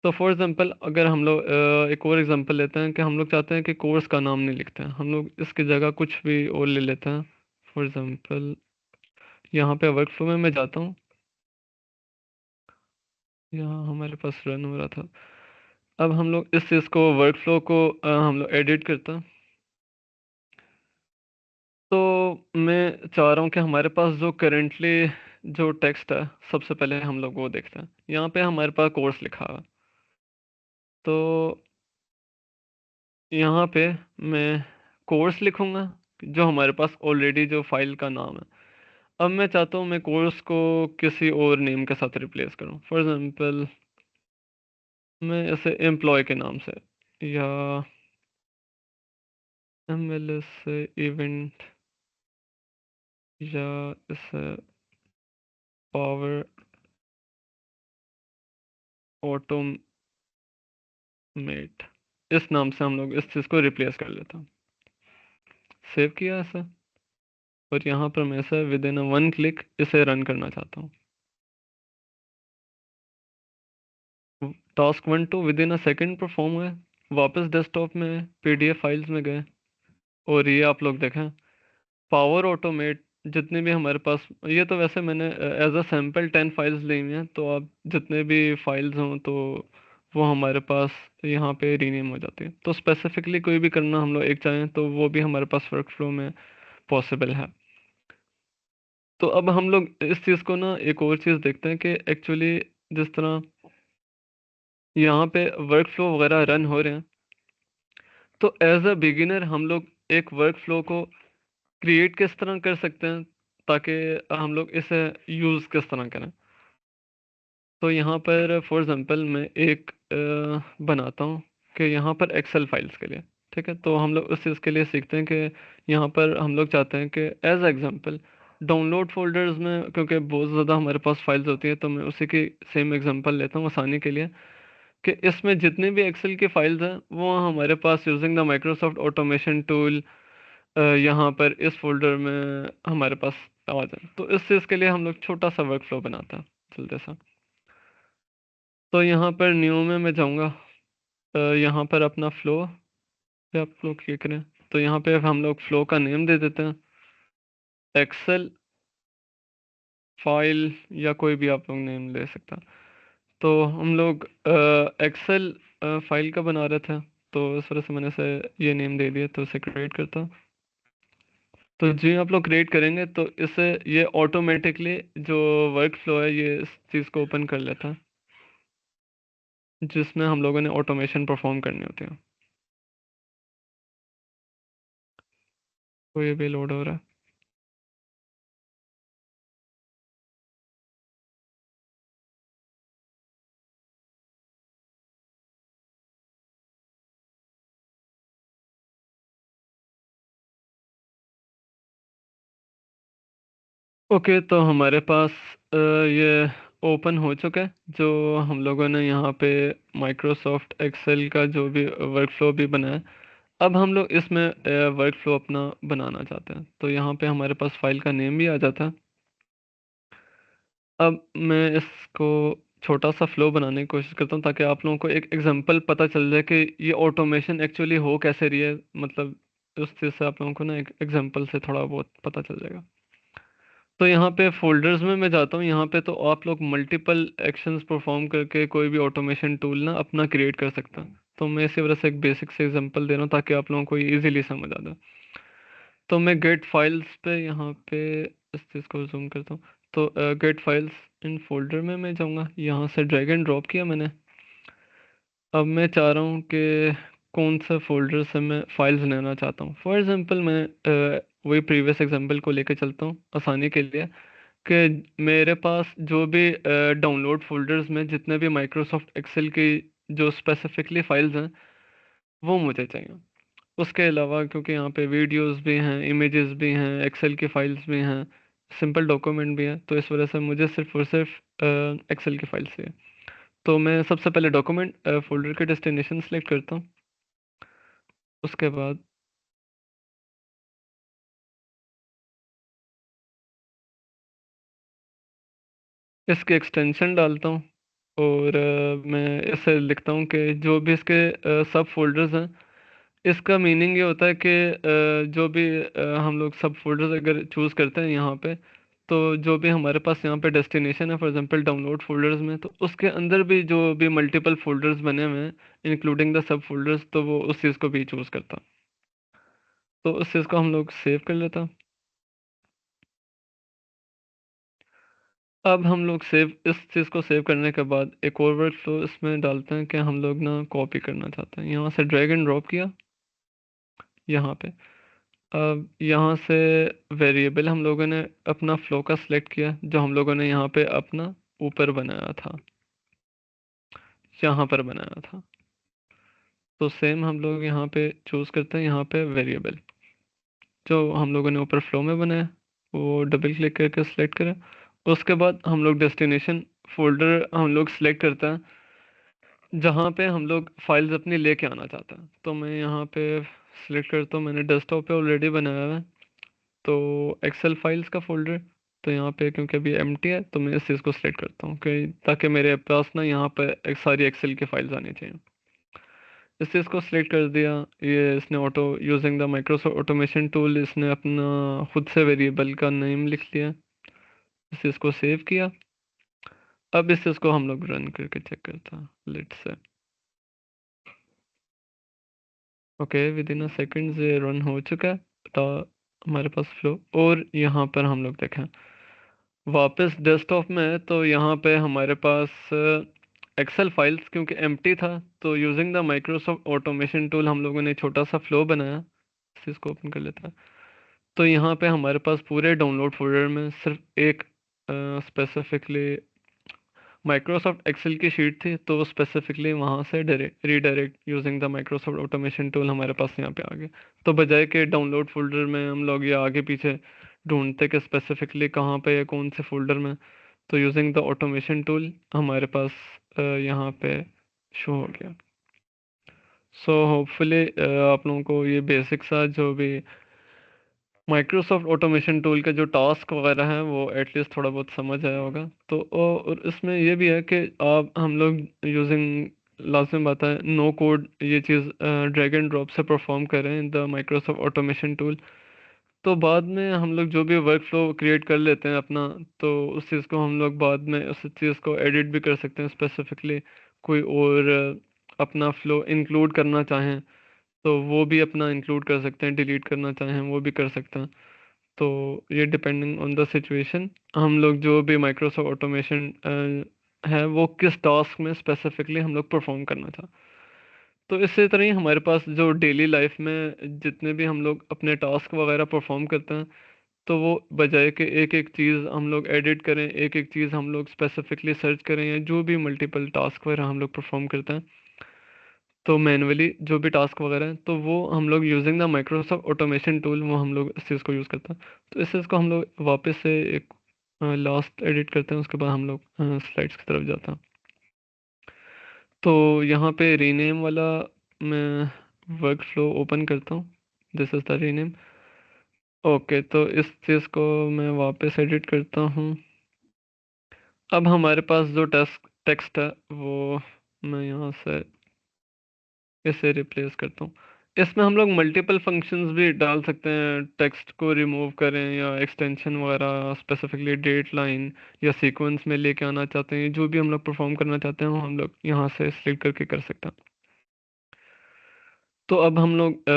तो फॉर एग्जांपल अगर हम लोग एक और एग्जांपल लेते हैं कि हम लोग चाहते हैं कि कोर्स का नाम नहीं लिखते हैं, हम लोग इसकी जगह कुछ भी और ले लेते हैं। फॉर एग्जांपल यहाँ पे वर्क फ्लो में मैं जाता हूँ, यहाँ हमारे पास रन हो रहा था। अब हम लोग इस चीज़ को वर्क फ्लो को हम लोग एडिट करते हैं। तो मैं चाह रहा हूँ कि हमारे पास जो करेंटली जो टेक्स्ट है, सबसे पहले हम लोग वो देखते हैं। यहाँ पे हमारे पास कोर्स लिखा हुआ है, तो यहाँ पे मैं कोर्स लिखूंगा जो हमारे पास ऑलरेडी जो फाइल का नाम है। अब मैं चाहता हूँ मैं कोर्स को किसी और नेम के साथ रिप्लेस करूँ। फॉर एग्जांपल मैं इसे एम्प्लॉय के नाम से, या MLS इवेंट, या इसे पावर ऑटोमेट, इस नाम से हम लोग इस चीज़ को रिप्लेस कर लेता हूँ। सेव किया इसे, और यहाँ पर मैं इसे विद इन वन क्लिक इसे रन करना चाहता हूँ। Task 1 2 with in a second perform हुए। वापस डेस्कटॉप में पीडीएफ फाइल्स में गए, और ये आप लोग देखें पावर ऑटोमेट जितने भी हमारे पास, ये तो वैसे मैंने एज अ सैम्पल 10 फाइल्स ली हुई हैं, तो आप जितने भी फाइल्स हों तो वो हमारे पास यहाँ पे रीनेम हो जाती है। तो स्पेसिफिकली कोई भी करना हम लोग एक चाहें तो वो भी हमारे पास वर्क फ्लो में पॉसिबल है। तो अब हम लोग इस चीज़ को ना एक और चीज़ देखते हैं कि एक्चुअली जिस तरह यहाँ पे वर्क फ्लो वगैरह रन हो रहे हैं, तो एज अ बिगिनर हम लोग एक वर्क फ्लो को क्रिएट किस तरह कर सकते हैं ताकि हम लोग इसे यूज़ किस तरह करें। तो यहाँ पर फॉर एग्जांपल मैं एक बनाता हूँ कि यहाँ पर एक्सेल फाइल्स के लिए, ठीक है। तो हम लोग उस चीज़ के लिए सीखते हैं कि यहाँ पर हम लोग चाहते हैं कि एज एग्जांपल डाउनलोड फोल्डर्स में, क्योंकि बहुत ज़्यादा हमारे पास फाइल्स होती हैं, तो मैं उसी की सेम एग्जांपल लेता हूँ आसानी के लिए, कि इसमें जितनी भी एक्सेल की फाइल्स हैं वो हमारे पास using the Microsoft automation tool यहाँ पर इस फोल्डर में हमारे पास आ जाए। तो इस चीज़ के लिए हम लोग छोटा सा वर्क फ्लो बनाता है जल्दी सा। तो यहाँ पर न्यू में मैं जाऊँगा, यहाँ पर अपना फ्लो पे आप लोग क्लिक करें, तो यहाँ पे हम लोग फ्लो का नेम दे देते हैं एक्सेल फाइल, या कोई भी आप लोग नेम ले सकता। तो हम लोग एक्सेल फाइल का बना रहे थे, तो इस वजह से मैंने से ये नेम दे दिया, तो इसे क्रिएट करता हूँ। तो जी आप लोग क्रिएट करेंगे तो इससे ये ऑटोमेटिकली जो वर्क फ्लो है ये इस चीज़ को ओपन कर लेता है, जिसमें हम लोगों ने ऑटोमेशन परफॉर्म करनी होती है। तो ये भी लोड हो रहा है। ओके, तो हमारे पास ये ओपन हो चुका है, जो हम लोगों ने यहाँ पे माइक्रोसॉफ्ट एक्सेल का जो भी वर्क फ्लो भी बनाया। अब हम लोग इसमें वर्क फ्लो अपना बनाना चाहते हैं, तो यहाँ पे हमारे पास फाइल का नेम भी आ जाता है। अब मैं इसको छोटा सा फ्लो बनाने की कोशिश करता हूँ, ताकि आप लोगों को एक एग्जांपल पता चल जाए कि ये ऑटोमेशन एक्चुअली हो कैसे रही है, मतलब उस चीज़ से आप लोगों को ना एक एग्जांपल से थोड़ा बहुत पता चल जाएगा। तो यहाँ पे फोल्डर्स में मैं जाता हूँ, यहाँ पे तो आप लोग मल्टीपल एक्शंस परफॉर्म करके कोई भी ऑटोमेशन टूल ना अपना क्रिएट कर सकते हैं। तो मैं इसी वजह से एक बेसिक से एग्जांपल दे रहा हूँ, ताकि आप लोगों को ये इजीली समझ आ जाए। तो मैं गेट फाइल्स पे यहाँ पे इस चीज़ को जूम करता हूँ। तो गेट फाइल्स इन फोल्डर में मैं जाऊँगा, यहाँ से ड्रैग एंड ड्रॉप किया मैंने। अब मैं चाह रहा हूँ कि कौन सा फोल्डर से मैं फाइल्स लेना चाहता हूँ। फॉर एग्जांपल मैं वही प्रीवियस एग्जांपल को लेकर चलता हूँ आसानी के लिए, कि मेरे पास जो भी डाउनलोड फोल्डर्स में जितने भी माइक्रोसॉफ्ट एक्सेल की जो स्पेसिफिकली फाइल्स हैं वो मुझे चाहिए। उसके अलावा क्योंकि यहाँ पे वीडियोस भी हैं, इमेजेस भी हैं, एक्सेल की फाइल्स भी हैं, सिंपल डॉक्यूमेंट भी है, तो इस वजह से मुझे सिर्फ और सिर्फ एक्सेल की फाइल्स चाहिए। तो मैं सबसे पहले डॉक्यूमेंट फोल्डर के डेस्टिनेशन सेलेक्ट करता हूँ। उसके बाद इसके एक्सटेंशन डालता हूँ, और मैं इसे लिखता हूँ कि जो भी इसके सब फोल्डर्स हैं, इसका मीनिंग ये होता है कि जो भी हम लोग सब फोल्डर्स अगर चूज़ करते हैं यहाँ पे, तो जो भी हमारे पास यहाँ पे डेस्टिनेशन है, फॉर एग्जांपल डाउनलोड फोल्डर्स में, तो उसके अंदर भी जो भी मल्टीपल फोल्डर्स बने हुए हैं इंक्लूडिंग द सब फोल्डर्स, तो वो उस चीज़ को भी चूज़ करता। तो उस चीज़ को हम लोग सेव कर लेता। अब हम लोग सेव इस चीज़ को सेव करने के बाद एक और वर्क फ्लो इसमें डालते हैं कि हम लोग ना कॉपी करना चाहते हैं। यहाँ से ड्रैग एंड ड्रॉप किया यहाँ पे। अब यहाँ से वेरिएबल हम लोगों ने अपना फ्लो का सिलेक्ट किया, जो हम लोगों ने यहाँ पे अपना ऊपर बनाया था, यहाँ पर बनाया था। तो सेम हम लोग यहाँ पे चूज़ करते हैं, यहाँ पे वेरिएबल जो हम लोगों ने ऊपर फ्लो में बनाया वो डबल क्लिक करके सिलेक्ट करें। उसके बाद हम लोग डेस्टिनेशन फोल्डर हम लोग सिलेक्ट करते हैं, जहाँ पे हम लोग फाइल्स अपनी लेके आना चाहते हैं। तो मैं यहाँ पे सिलेक्ट करता हूँ, मैंने डेस्कटॉप पे ऑलरेडी बनाया हुआ है, तो एक्सेल फाइल्स का फोल्डर। तो यहाँ पे क्योंकि अभी एम्प्टी है, तो मैं इस चीज़ को सिलेक्ट करता हूँ कि ताकि मेरे पास ना यहाँ पे एक सारी एक्सेल की फाइल्स आनी चाहिए। इस चीज़ को सिलेक्ट कर दिया। ये इसने auto using the Microsoft automation tool इसने अपना खुद से वेरिएबल का नेम लिख लिया। इस चीज़ को सेव किया। अब इस चीज़ को हम लोग रन करके चेक करते हैं, let's say. Okay, with in a second ये रन हो चुका है। तो हमारे पास फ्लो, और यहाँ पर हम लोग देखें वापस डेस्कटॉप में है, तो यहाँ पे हमारे पास एक्सेल फाइल्स क्योंकि एम्प्टी था, तो using the Microsoft automation tool हम लोगों ने छोटा सा फ्लो बनाया। इस चीज़ को ओपन कर लेता है। तो यहाँ पे हमारे पास पूरे डाउनलोड फोल्डर में सिर्फ एक स्पेसिफिकली माइक्रोसॉफ्ट एक्सेल की शीट थी, तो स्पेसिफिकली वहाँ से redirect using the Microsoft automation tool हमारे पास यहाँ पे आ गए। तो बजाय के डाउनलोड फोल्डर में हम लोग ये आगे पीछे ढूंढते कि स्पेसिफिकली कहाँ पे या कौन से फोल्डर में, तो यूजिंग द ऑटोमेशन टूल हमारे पास यहाँ पे शो हो गया। सो होपफुली आप लोगों को ये बेसिक सा जो भी माइक्रोसॉफ्ट ऑटोमेशन टूल के जो टास्क वगैरह हैं वो एटलीस्ट थोड़ा बहुत समझ आया होगा। तो और इसमें ये भी है कि आप हम लोग यूजिंग, लाजमी बात है, नो कोड ये चीज़ ड्रैग एंड ड्रॉप से परफॉर्म करें in the Microsoft automation tool, तो बाद में हम लोग जो भी वर्क फ्लो क्रिएट कर लेते हैं अपना, तो उस चीज़ को हम लोग बाद में उस चीज़ को एडिट भी कर सकते हैं स्पेसिफिकली। कोई और अपना फ्लो इंक्लूड करना चाहें तो वो भी अपना इंक्लूड कर सकते हैं, डिलीट करना चाहें वो भी कर सकते हैं। तो ये डिपेंडिंग ऑन द सिचुएशन हम लोग जो भी माइक्रोसॉफ्ट ऑटोमेशन है वो किस टास्क में स्पेसिफिकली हम लोग परफॉर्म करना था। तो इसी तरह ही हमारे पास जो डेली लाइफ में जितने भी हम लोग अपने टास्क वगैरह परफॉर्म करते हैं, तो वो बजाय कि एक एक चीज़ हम लोग एडिट करें, एक एक चीज़ हम लोग स्पेसिफिकली सर्च करें, या जो भी मल्टीपल टास्क वगैरह हम लोग परफॉर्म करते हैं तो मैनुअली जो भी टास्क वगैरह हैं, तो वो हम लोग using the Microsoft automation tool वो हम लोग इस चीज़ को यूज़ करते हैं। तो इस चीज़ को हम लोग वापस से एक लास्ट एडिट करते हैं, उसके बाद हम लोग स्लाइड्स की तरफ जाते हैं। तो यहाँ पे रीनेम वाला मैं वर्क फ्लो ओपन करता हूँ। This is the rename. Okay, तो इस चीज़ को मैं वापस एडिट करता हूँ। अब हमारे पास जो टेक्स्ट है वो मैं यहाँ से इसे रिप्लेस करता हूँ। इसमें हम लोग मल्टीपल फंक्शंस भी डाल सकते हैं, टेक्स्ट को रिमूव करें या एक्सटेंशन वगैरह, स्पेसिफिकली डेट लाइन या सीक्वेंस में लेके आना चाहते हैं, जो भी हम लोग परफॉर्म करना चाहते हैं वो हम लोग यहाँ से सिलेक्ट करके कर सकते हैं। तो अब हम लोग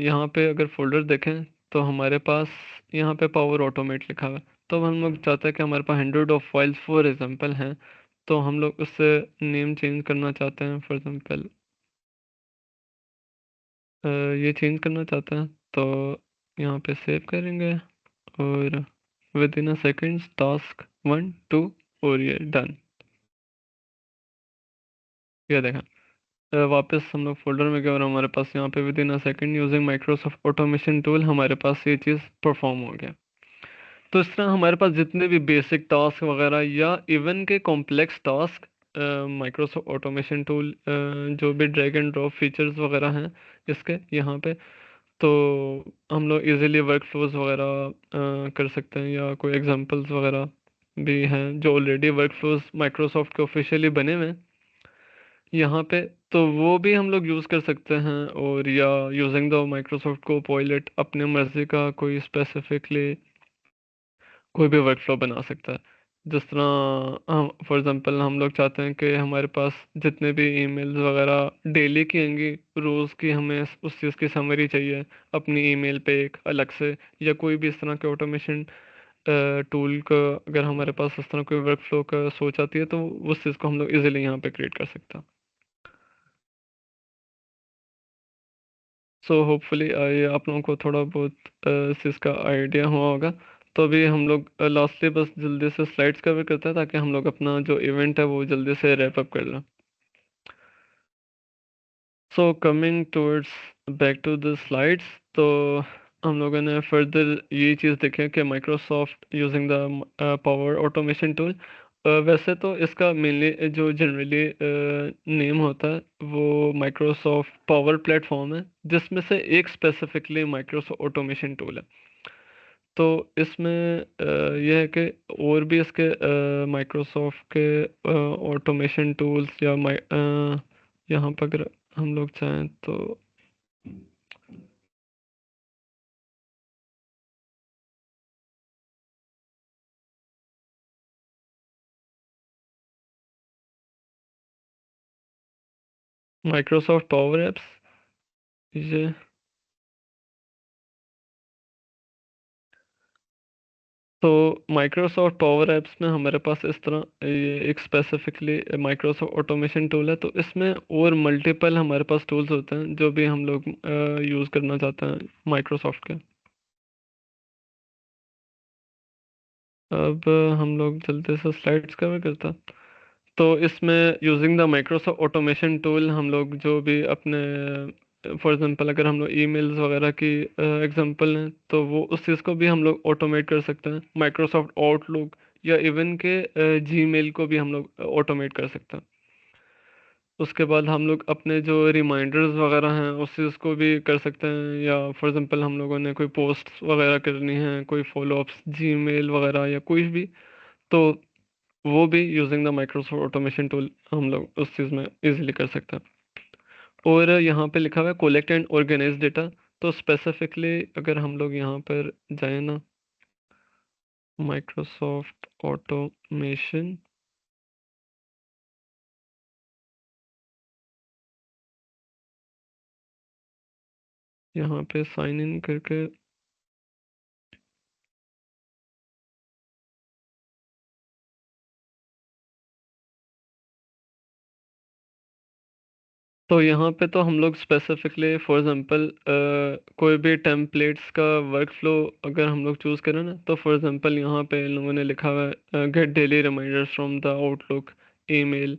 यहाँ पे अगर फोल्डर देखें तो हमारे पास यहाँ पे पावर ऑटोमेट लिखा हुआ है। तो अब हम लोग चाहते हैं कि हमारे पास 100 फाइल्स फॉर एग्जांपल हैं, तो हम लोग उससे नेम चेंज करना चाहते हैं। फॉर एग्जांपल ये चेंज करना चाहते हैं, तो यहाँ पे सेव करेंगे और with in a seconds task 1 2 और ये डन। ये देखें, वापस हम लोग फोल्डर में गए और हमारे पास यहाँ पे with in a second using Microsoft automation tool हमारे पास ये चीज़ परफॉर्म हो गया। तो इस तरह हमारे पास जितने भी बेसिक टास्क वगैरह या इवन के complex task, Microsoft automation tool जो भी ड्रैग एंड ड्रॉप फीचर्स वगैरह हैं इसके यहाँ पे, तो हम लोग इजीली वर्क फ्लोज वगैरह कर सकते हैं, या कोई एग्जांपल्स वगैरह भी हैं जो ऑलरेडी वर्क फ्लोज माइक्रोसॉफ्ट के ऑफिशियली बने हुए हैं यहाँ पे, तो वो भी हम लोग यूज़ कर सकते हैं। और या यूजिंग द माइक्रोसॉफ्ट को पायलट अपने मर्ज़ी का कोई स्पेसिफिकली कोई भी वर्क फ्लो बना सकता है। जिस तरह हम फॉर एग्जांपल हम लोग चाहते हैं कि हमारे पास जितने भी ईमेल्स वगैरह डेली की आएंगी, रोज़ की हमें उस चीज़ की समरी चाहिए अपनी ईमेल पे एक अलग से, या कोई भी इस तरह के ऑटोमेशन टूल का अगर हमारे पास इस तरह कोई वर्क फ्लो का सोच आती है, तो उस चीज़ को हम लोग इजीली यहाँ पे क्रिएट कर सकते हैं। सो होपफुली आप लोगों को थोड़ा बहुत इस चीज़ का आइडिया हुआ होगा। तो अभी हम लोग लास्टली बस जल्दी से स्लाइड्स कवर करते हैं ताकि हम लोग अपना जो इवेंट है वो जल्दी से रैप अप कर लें। So coming towards back to the slides, तो हम लोगों ने फर्दर ये चीज़ देखी है कि Microsoft using the power automation tool, वैसे तो इसका मेनली जो जनरली नेम होता है वो माइक्रोसॉफ्ट पावर प्लेटफॉर्म है, जिसमें से एक स्पेसिफिकली माइक्रोसॉफ्ट ऑटोमेशन टूल है। तो इसमें यह है कि और भी इसके माइक्रोसॉफ्ट के ऑटोमेशन टूल्स या यहाँ पर अगर हम लोग चाहें तो माइक्रोसॉफ्ट पावर एप्स, ये तो माइक्रोसॉफ्ट पावर एप्स में हमारे पास इस तरह ये एक स्पेसिफिकली माइक्रोसॉफ्ट ऑटोमेशन टूल है, तो इसमें और मल्टीपल हमारे पास टूल्स होते हैं जो भी हम लोग यूज़ करना चाहते हैं माइक्रोसॉफ्ट के। अब हम लोग जल्दी से स्लाइड्स कवर करते हैं। तो इसमें using the Microsoft automation tool हम लोग जो भी अपने फॉर एग्जांपल अगर हम लोग ईमेल्स वगैरह की एग्जांपल हैं तो वो उस चीज़ को भी हम लोग ऑटोमेट कर सकते हैं। माइक्रोसॉफ्ट आउटलुक या इवन के जीमेल को भी हम लोग ऑटोमेट कर सकते हैं। उसके बाद हम लोग अपने जो रिमाइंडर्स वगैरह हैं उस चीज़ को भी कर सकते हैं, या फॉर एग्जांपल हम लोगों ने कोई पोस्ट वगैरह करनी है, कोई फॉलोअप्स जीमेल वगैरह या कुछ भी, तो वो भी using the Microsoft automation tool हम लोग उस चीज़ में इजीली कर सकते हैं। और यहाँ पे लिखा हुआ है कोलेक्ट एंड ऑर्गेनाइज डेटा। तो स्पेसिफिकली अगर हम लोग यहाँ पर जाए ना, माइक्रोसॉफ्ट ऑटोमेशन, यहाँ पे साइन इन करके तो यहाँ पे तो हम लोग स्पेसिफिकली फॉर एग्जांपल कोई भी टेम्पलेट्स का वर्क फ्लो अगर हम लोग चूज़ करें ना, तो फॉर एग्जांपल यहाँ पे इन लोगों ने लिखा हुआ है get daily reminders from the Outlook email,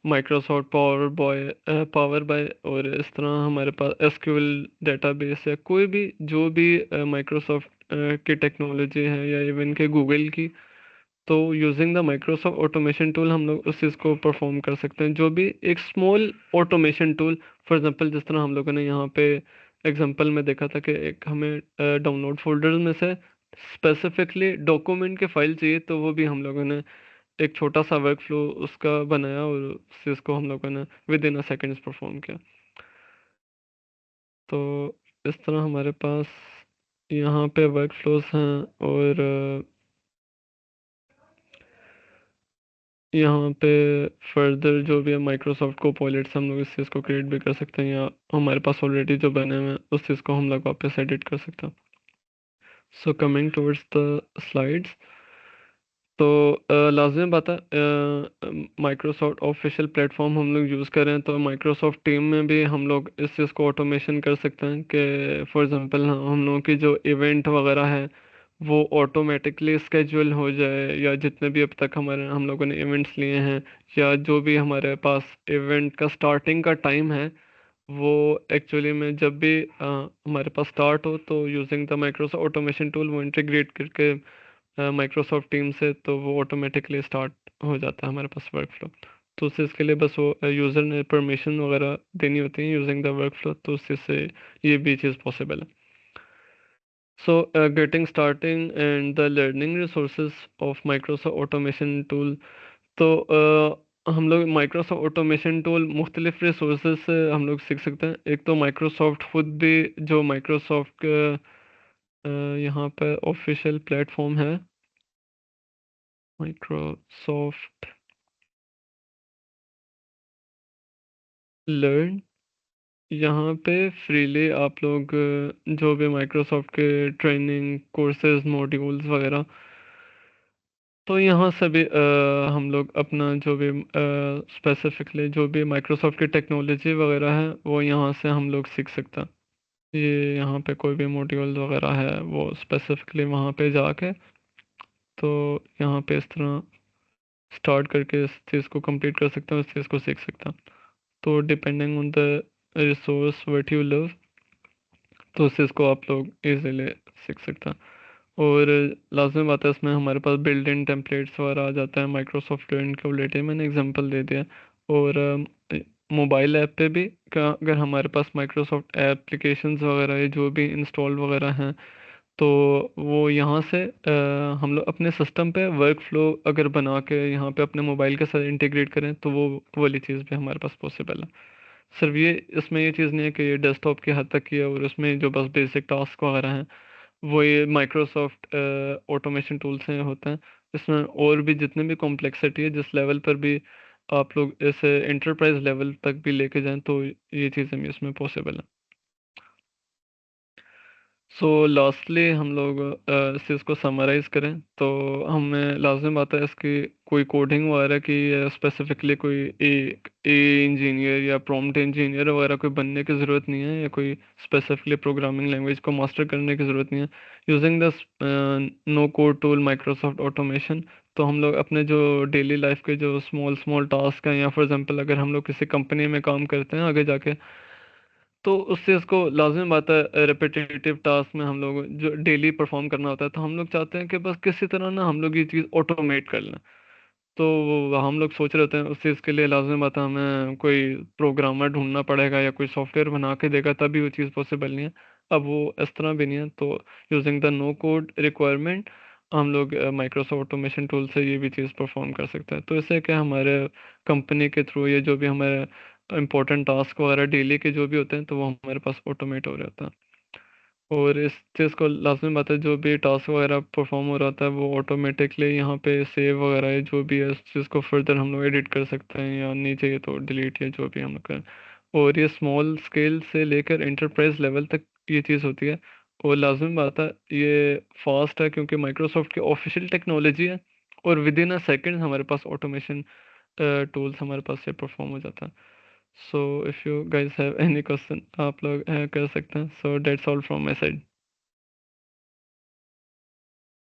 Microsoft power by, और इस तरह हमारे पास एसक्यूएल डेटाबेस या कोई भी जो भी माइक्रोसॉफ्ट की टेक्नोलॉजी है या इवन के गूगल की, तो using the Microsoft automation tool हम लोग उस चीज़ को परफॉर्म कर सकते हैं। जो भी एक small automation tool, for example जिस तरह हम लोगों ने यहाँ पे एग्जांपल में देखा था कि एक हमें डाउनलोड फोल्डर में से स्पेसिफिकली डॉक्यूमेंट के फाइल चाहिए, तो वो भी हम लोगों ने एक छोटा सा वर्क फ्लो उसका बनाया और उस चीज़ को हम लोगों ने with in a seconds perform किया। तो इस तरह हमारे पास यहाँ पे वर्क फ्लोज हैं, और यहाँ पे फर्दर जो भी है माइक्रोसॉफ्ट को पॉलेट्स हम लोग इस चीज़ को क्रिएट भी कर सकते हैं, या हमारे पास ऑलरेडी जो बने हुए हैं उस चीज़ को हम लोग वापस एडिट कर सकते हैं। सो कमिंग टुवर्ड्स द स्लाइड्स, तो लाजमी बात है माइक्रोसॉफ्ट ऑफिशियल प्लेटफॉर्म हम लोग यूज़ करें तो माइक्रोसॉफ्ट टीम में भी हम लोग इस चीज़ को ऑटोमेशन कर सकते हैं कि फॉर एग्जांपल हम लोगों की जो इवेंट वगैरह है वो ऑटोमेटिकली स्केड्यूल हो जाए, या जितने भी अब तक हमारे हम लोगों ने इवेंट्स लिए हैं, या जो भी हमारे पास इवेंट का स्टार्टिंग का टाइम है, वो एक्चुअली में जब भी हमारे पास स्टार्ट हो तो using the Microsoft automation tool वो इंटीग्रेट करके माइक्रोसॉफ्ट टीम से, तो वो ऑटोमेटिकली स्टार्ट हो जाता है हमारे पास वर्क फ्लो। तो उस चीज़ के लिए बस वो यूज़र ने परमिशन वगैरह देनी होती है यूजिंग द वर्क फ्लो, तो उस चीज़ से ये भी चीज़ पॉसिबल है। So getting starting and the learning resources of Microsoft automation tool. तो हम लोग माइक्रोसॉफ्ट ऑटोमेशन टूल मुख्तलिफ रिसोर्सेज से हम लोग सीख सकते हैं। एक तो माइक्रोसॉफ्ट खुद भी जो माइक्रोसॉफ्ट यहाँ पर ऑफिशियल प्लेटफॉर्म है, माइक्रोसॉफ्ट लर्न, यहाँ पे फ्रीली आप लोग जो भी माइक्रोसॉफ्ट के ट्रेनिंग कोर्सेज मॉड्यूल्स वगैरह, तो यहाँ से भी हम लोग अपना जो भी स्पेसिफिकली जो भी माइक्रोसॉफ्ट की टेक्नोलॉजी वगैरह है वो यहाँ से हम लोग सीख सकते हैं। ये यहाँ पे कोई भी मॉड्यूल्स वगैरह है वो स्पेसिफिकली वहाँ पे जाके, तो यहाँ पे इस तरह स्टार्ट करके इस चीज़ को कंप्लीट कर सकते हैं, उस चीज़ को सीख सकते हैं। तो depending on the resource what you love, तो उस चीज़ को आप लोग इजीली सीख सकते हैं। और लाजमी बात है इसमें हमारे पास बिल्ट इन टेम्पलेट्स वगैरह आ जाता है। माइक्रोसॉफ्ट लर्न के ऑलरेडी मैंने एग्जांपल दे दिया। और मोबाइल ऐप पे भी क्या, अगर हमारे पास माइक्रोसॉफ्ट एप्लीकेशंस वगैरह है जो भी इंस्टॉल वगैरह हैं, तो वो यहाँ से हम लोग अपने सिस्टम पे वर्क फ्लो अगर बना के यहाँ पे अपने मोबाइल के साथ इंटीग्रेट करें तो वो वाली चीज़ भी हमारे पास पॉसिबल है। सिर्फ ये इसमें ये चीज़ नहीं है कि ये डेस्कटॉप की हद तक ही है और उसमें जो बस बेसिक टास्क वगैरह हैं वो ये माइक्रोसॉफ्ट ऑटोमेशन टूल से होते हैं। इसमें और भी जितने भी कॉम्प्लेक्सिटी है, जिस लेवल पर भी आप लोग इसे एंटरप्राइज लेवल तक भी लेके जाएं, तो ये चीज़ें भी इसमें पॉसिबल है। सो लास्टली हम लोग इस चीज़ को समराइज करें तो हमें लाजमी बात है इसकी कोई कोडिंग वगैरह की या स्पेसिफिकली कोई ए इंजीनियर या प्रॉम्प्ट इंजीनियर वगैरह कोई बनने की ज़रूरत नहीं है, या कोई स्पेसिफिकली प्रोग्रामिंग लैंग्वेज को मास्टर करने की ज़रूरत नहीं है। Using the no code tool Microsoft automation, तो हम लोग अपने जो डेली लाइफ के जो स्मॉल स्मॉल टास्क हैं, या फॉर एग्जांपल अगर हम लोग किसी कंपनी में काम करते हैं आगे जाके, तो उस चीज़ को लाजमी बात है रिपीटेटिव टास्क में हम लोग जो डेली परफॉर्म करना होता है, तो हम लोग चाहते हैं कि बस किसी तरह ना हम लोग ये चीज़ ऑटोमेट कर लें। तो हम लोग सोच रहे होते हैं उस चीज़ के लिए लाजमी बात है हमें कोई प्रोग्रामर ढूंढना पड़ेगा या कोई सॉफ्टवेयर बना के देगा तभी वो चीज़ पॉसिबल नहीं है। अब वो इस तरह भी नहीं है, तो using the no code requirement हम लोग माइक्रोसॉफ्ट ऑटोमेशन टूल से ये भी चीज़ परफॉर्म कर सकते हैं। तो इससे क्या हमारे कंपनी के थ्रू ये जो भी हमारे इंपॉर्टेंट टास्क वगैरह डेली के जो भी होते हैं तो वो हमारे पास ऑटोमेट हो रहे होता है। और इस चीज़ को लाजमी बात है जो भी टास्क वगैरह परफॉर्म हो रहा था वो ऑटोमेटिकली यहाँ पे सेव वगैरह है, जो भी है उस चीज़ को फर्दर हम लोग एडिट कर सकते हैं, या नहीं चाहिए तो डिलीट या जो भी हम लोग करें। और ये स्मॉल स्केल से लेकर एंटरप्राइज लेवल तक ये चीज़ होती है। और लाजमी बात है ये फास्ट है क्योंकि माइक्रोसॉफ्ट की ऑफिशियल टेक्नोलॉजी है, और विद इन अ सेकेंड हमारे पास ऑटोमेशन टूल्स हमारे पास से परफॉर्म हो जाता है। So if you guys have any question आप लोग कर सकते हैं। So that's all from my side.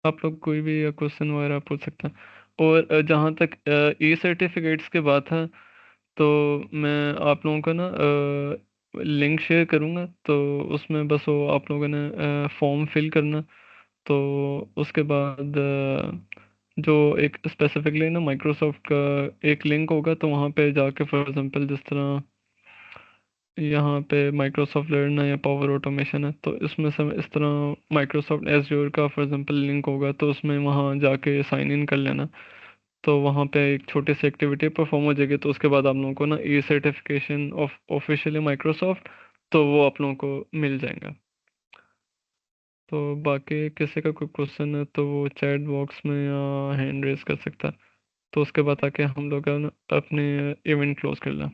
आप लोग कोई भी क्वेश्चन वगैरह पूछ सकते हैं। और जहाँ तक ई सर्टिफिकेट्स की बात है, तो मैं आप लोगों को ना लिंक शेयर करूँगा, तो उसमें बस वो आप लोगों ने फॉर्म फिल करना। तो उसके बाद जो एक स्पेसिफिकली ना माइक्रोसॉफ्ट का एक लिंक होगा, तो वहाँ पे जाके फॉर एग्जांपल जिस तरह यहाँ पे माइक्रोसॉफ्ट लर्न है या पावर ऑटोमेशन है, तो इसमें से इस तरह माइक्रोसॉफ्ट एज्योर का फॉर एग्जांपल लिंक होगा, तो उसमें वहाँ जाके साइन इन कर लेना। तो वहाँ पे एक छोटी सी एक्टिविटी परफॉर्म हो जाएगी, तो उसके बाद आप लोगों को ना ई सर्टिफिकेशन ऑफ ऑफिशियली माइक्रोसॉफ्ट, तो वो आप लोगों को मिल जाएगा। तो बाकी किसी का कोई क्वेश्चन है तो वो चैट बॉक्स में या हैंड रेज कर सकता है, तो उसके बाद आके हम लोग है ना अपने इवेंट क्लोज कर लें।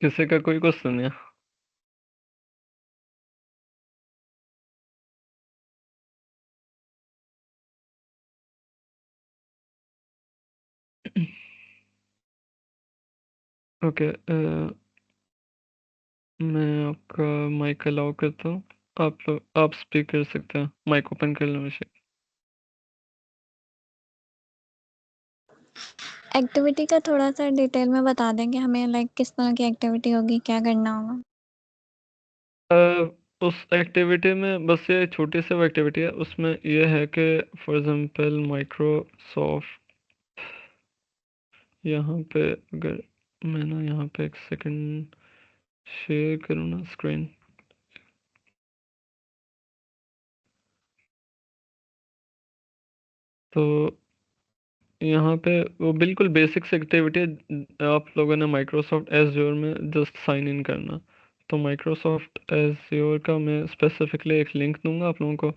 किसी का कोई क्वेश्चन है? ओके, मैं आपका माइक अलाउ करता हूँ। आप लोग आप स्पीक कर सकते हैं, माइक ओपन कर लो वैसे। एक्टिविटी का थोड़ा सा डिटेल में बता देंगे हमें, लाइक किस तरह की एक्टिविटी होगी, क्या करना होगा? उस एक्टिविटी में बस ये छोटी सी वो एक्टिविटी है, उसमें ये है कि फॉर एग्जांपल माइक्रोसॉफ्ट यहाँ पे, अगर मैं ना यहाँ पे एक सेकंड शेयर करूँ ना स्क्रीन, तो यहाँ पे वो बिल्कुल बेसिक सी एक्टिविटी है। आप लोगों ने माइक्रोसॉफ्ट एज्योर में जस्ट साइन इन करना। तो माइक्रोसॉफ्ट एज्योर का मैं स्पेसिफिकली एक लिंक दूंगा आप लोगों को,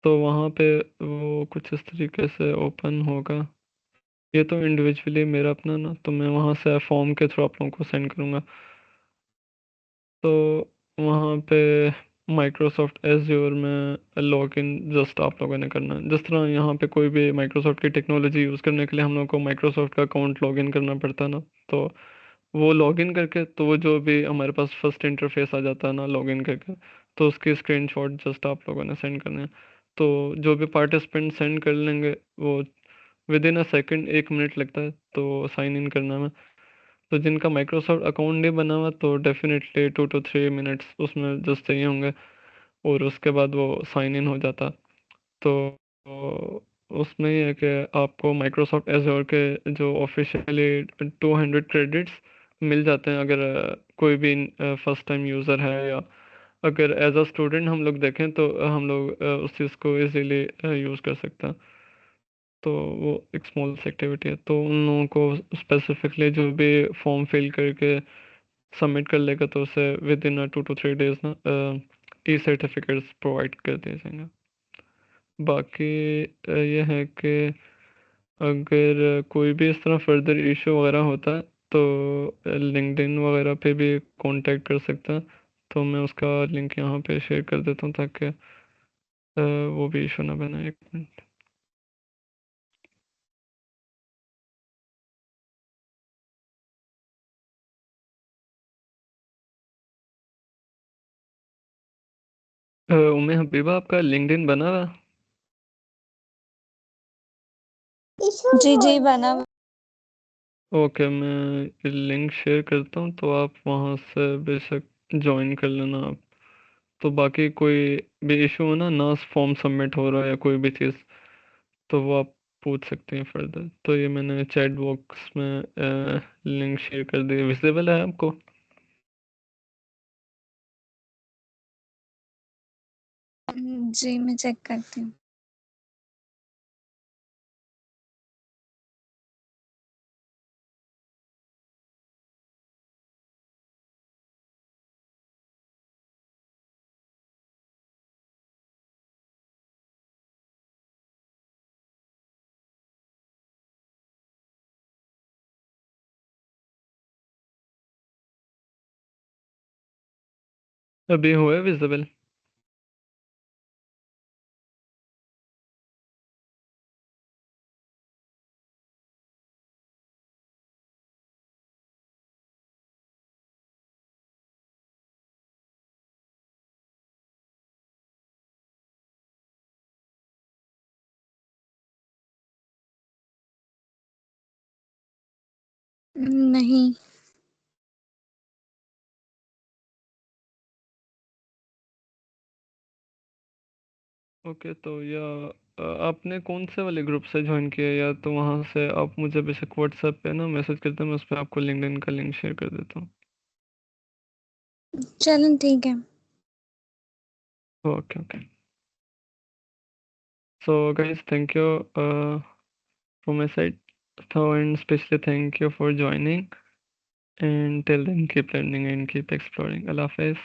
तो वहाँ पे वो कुछ इस तरीके से ओपन होगा। ये तो इंडिविजुअली मेरा अपना ना, तो मैं वहाँ से फॉर्म के थ्रू आप लोगों को सेंड करूँगा। तो वहाँ पे माइक्रोसॉफ्ट एज्योर में लॉगिन जस्ट आप लोगों ने करना है। जिस तरह यहाँ पे कोई भी माइक्रोसॉफ्ट की टेक्नोलॉजी यूज़ करने के लिए हम लोग को माइक्रोसॉफ्ट का अकाउंट लॉगिन करना पड़ता है ना, तो वो लॉगिन करके तो वो जो भी हमारे पास फर्स्ट इंटरफेस आ जाता है ना लॉगिन करके, तो उसकी स्क्रीनशॉट जस्ट आप लोगों ने सेंड करने हैं। तो जो भी पार्टिसिपेंट सेंड कर लेंगे वो with in a second, 1 minute लगता है तो साइन इन करने में। तो जिनका माइक्रोसॉफ्ट अकाउंट नहीं बना हुआ तो डेफिनेटली 2 to 3 मिनट्स उसमें जस्ट चाहिए होंगे, और उसके बाद वो साइन इन हो जाता। तो उसमें ये है कि आपको माइक्रोसॉफ्ट एज्योर के जो ऑफिशियली 200 क्रेडिट्स मिल जाते हैं अगर कोई भी फर्स्ट टाइम यूज़र है, या अगर एज अ स्टूडेंट हम लोग देखें तो हम लोग उस चीज़ को इजीली यूज़ कर सकते हैं। तो वो एक स्मॉल सी एक्टिविटी है, तो उन लोगों को स्पेसिफिकली जो भी फॉर्म फिल करके सबमिट कर लेगा तो उसे विद इन 2 to 3 डेज ना ई सर्टिफिकेट्स प्रोवाइड कर दिए जाएंगे। बाकी ये है कि अगर कोई भी इस तरह फर्दर इशू वगैरह होता है तो लिंक्डइन वगैरह पे भी कांटेक्ट कर सकता है। तो मैं उसका लिंक यहाँ पे शेयर कर देता हूँ ताकि वो भी इशू ना बने। एक मिनट। उम्मे हबीबा, आपका लिंक्डइन बना हुआ? जी जी बना। ओके, मैं लिंक शेयर करता हूँ तो आप वहाँ से बेशक ज्वाइन कर लेना आप। तो बाकी कोई भी इशू हो ना फॉर्म सबमिट हो रहा है या कोई भी चीज़, तो वो आप पूछ सकते हैं फर्दर। तो ये मैंने चैट बॉक्स में लिंक शेयर कर दिया, विजिबल है आपको? जी मैं चेक करती हूँ। अभी हुआ है विजिबल? नहीं। ओके, तो या आपने कौन से वाले ग्रुप से ज्वाइन किया, या तो वहाँ से आप मुझे बेशक व्हाट्सएप पे ना मैसेज करते हैं, मैं उस पर आपको लिंक्डइन का लिंक शेयर कर देता हूँ। चलो ठीक है। Okay okay. So guys, thank you from my side. So, and especially thank you for joining. And till then, keep learning and keep exploring. Allah Hafiz.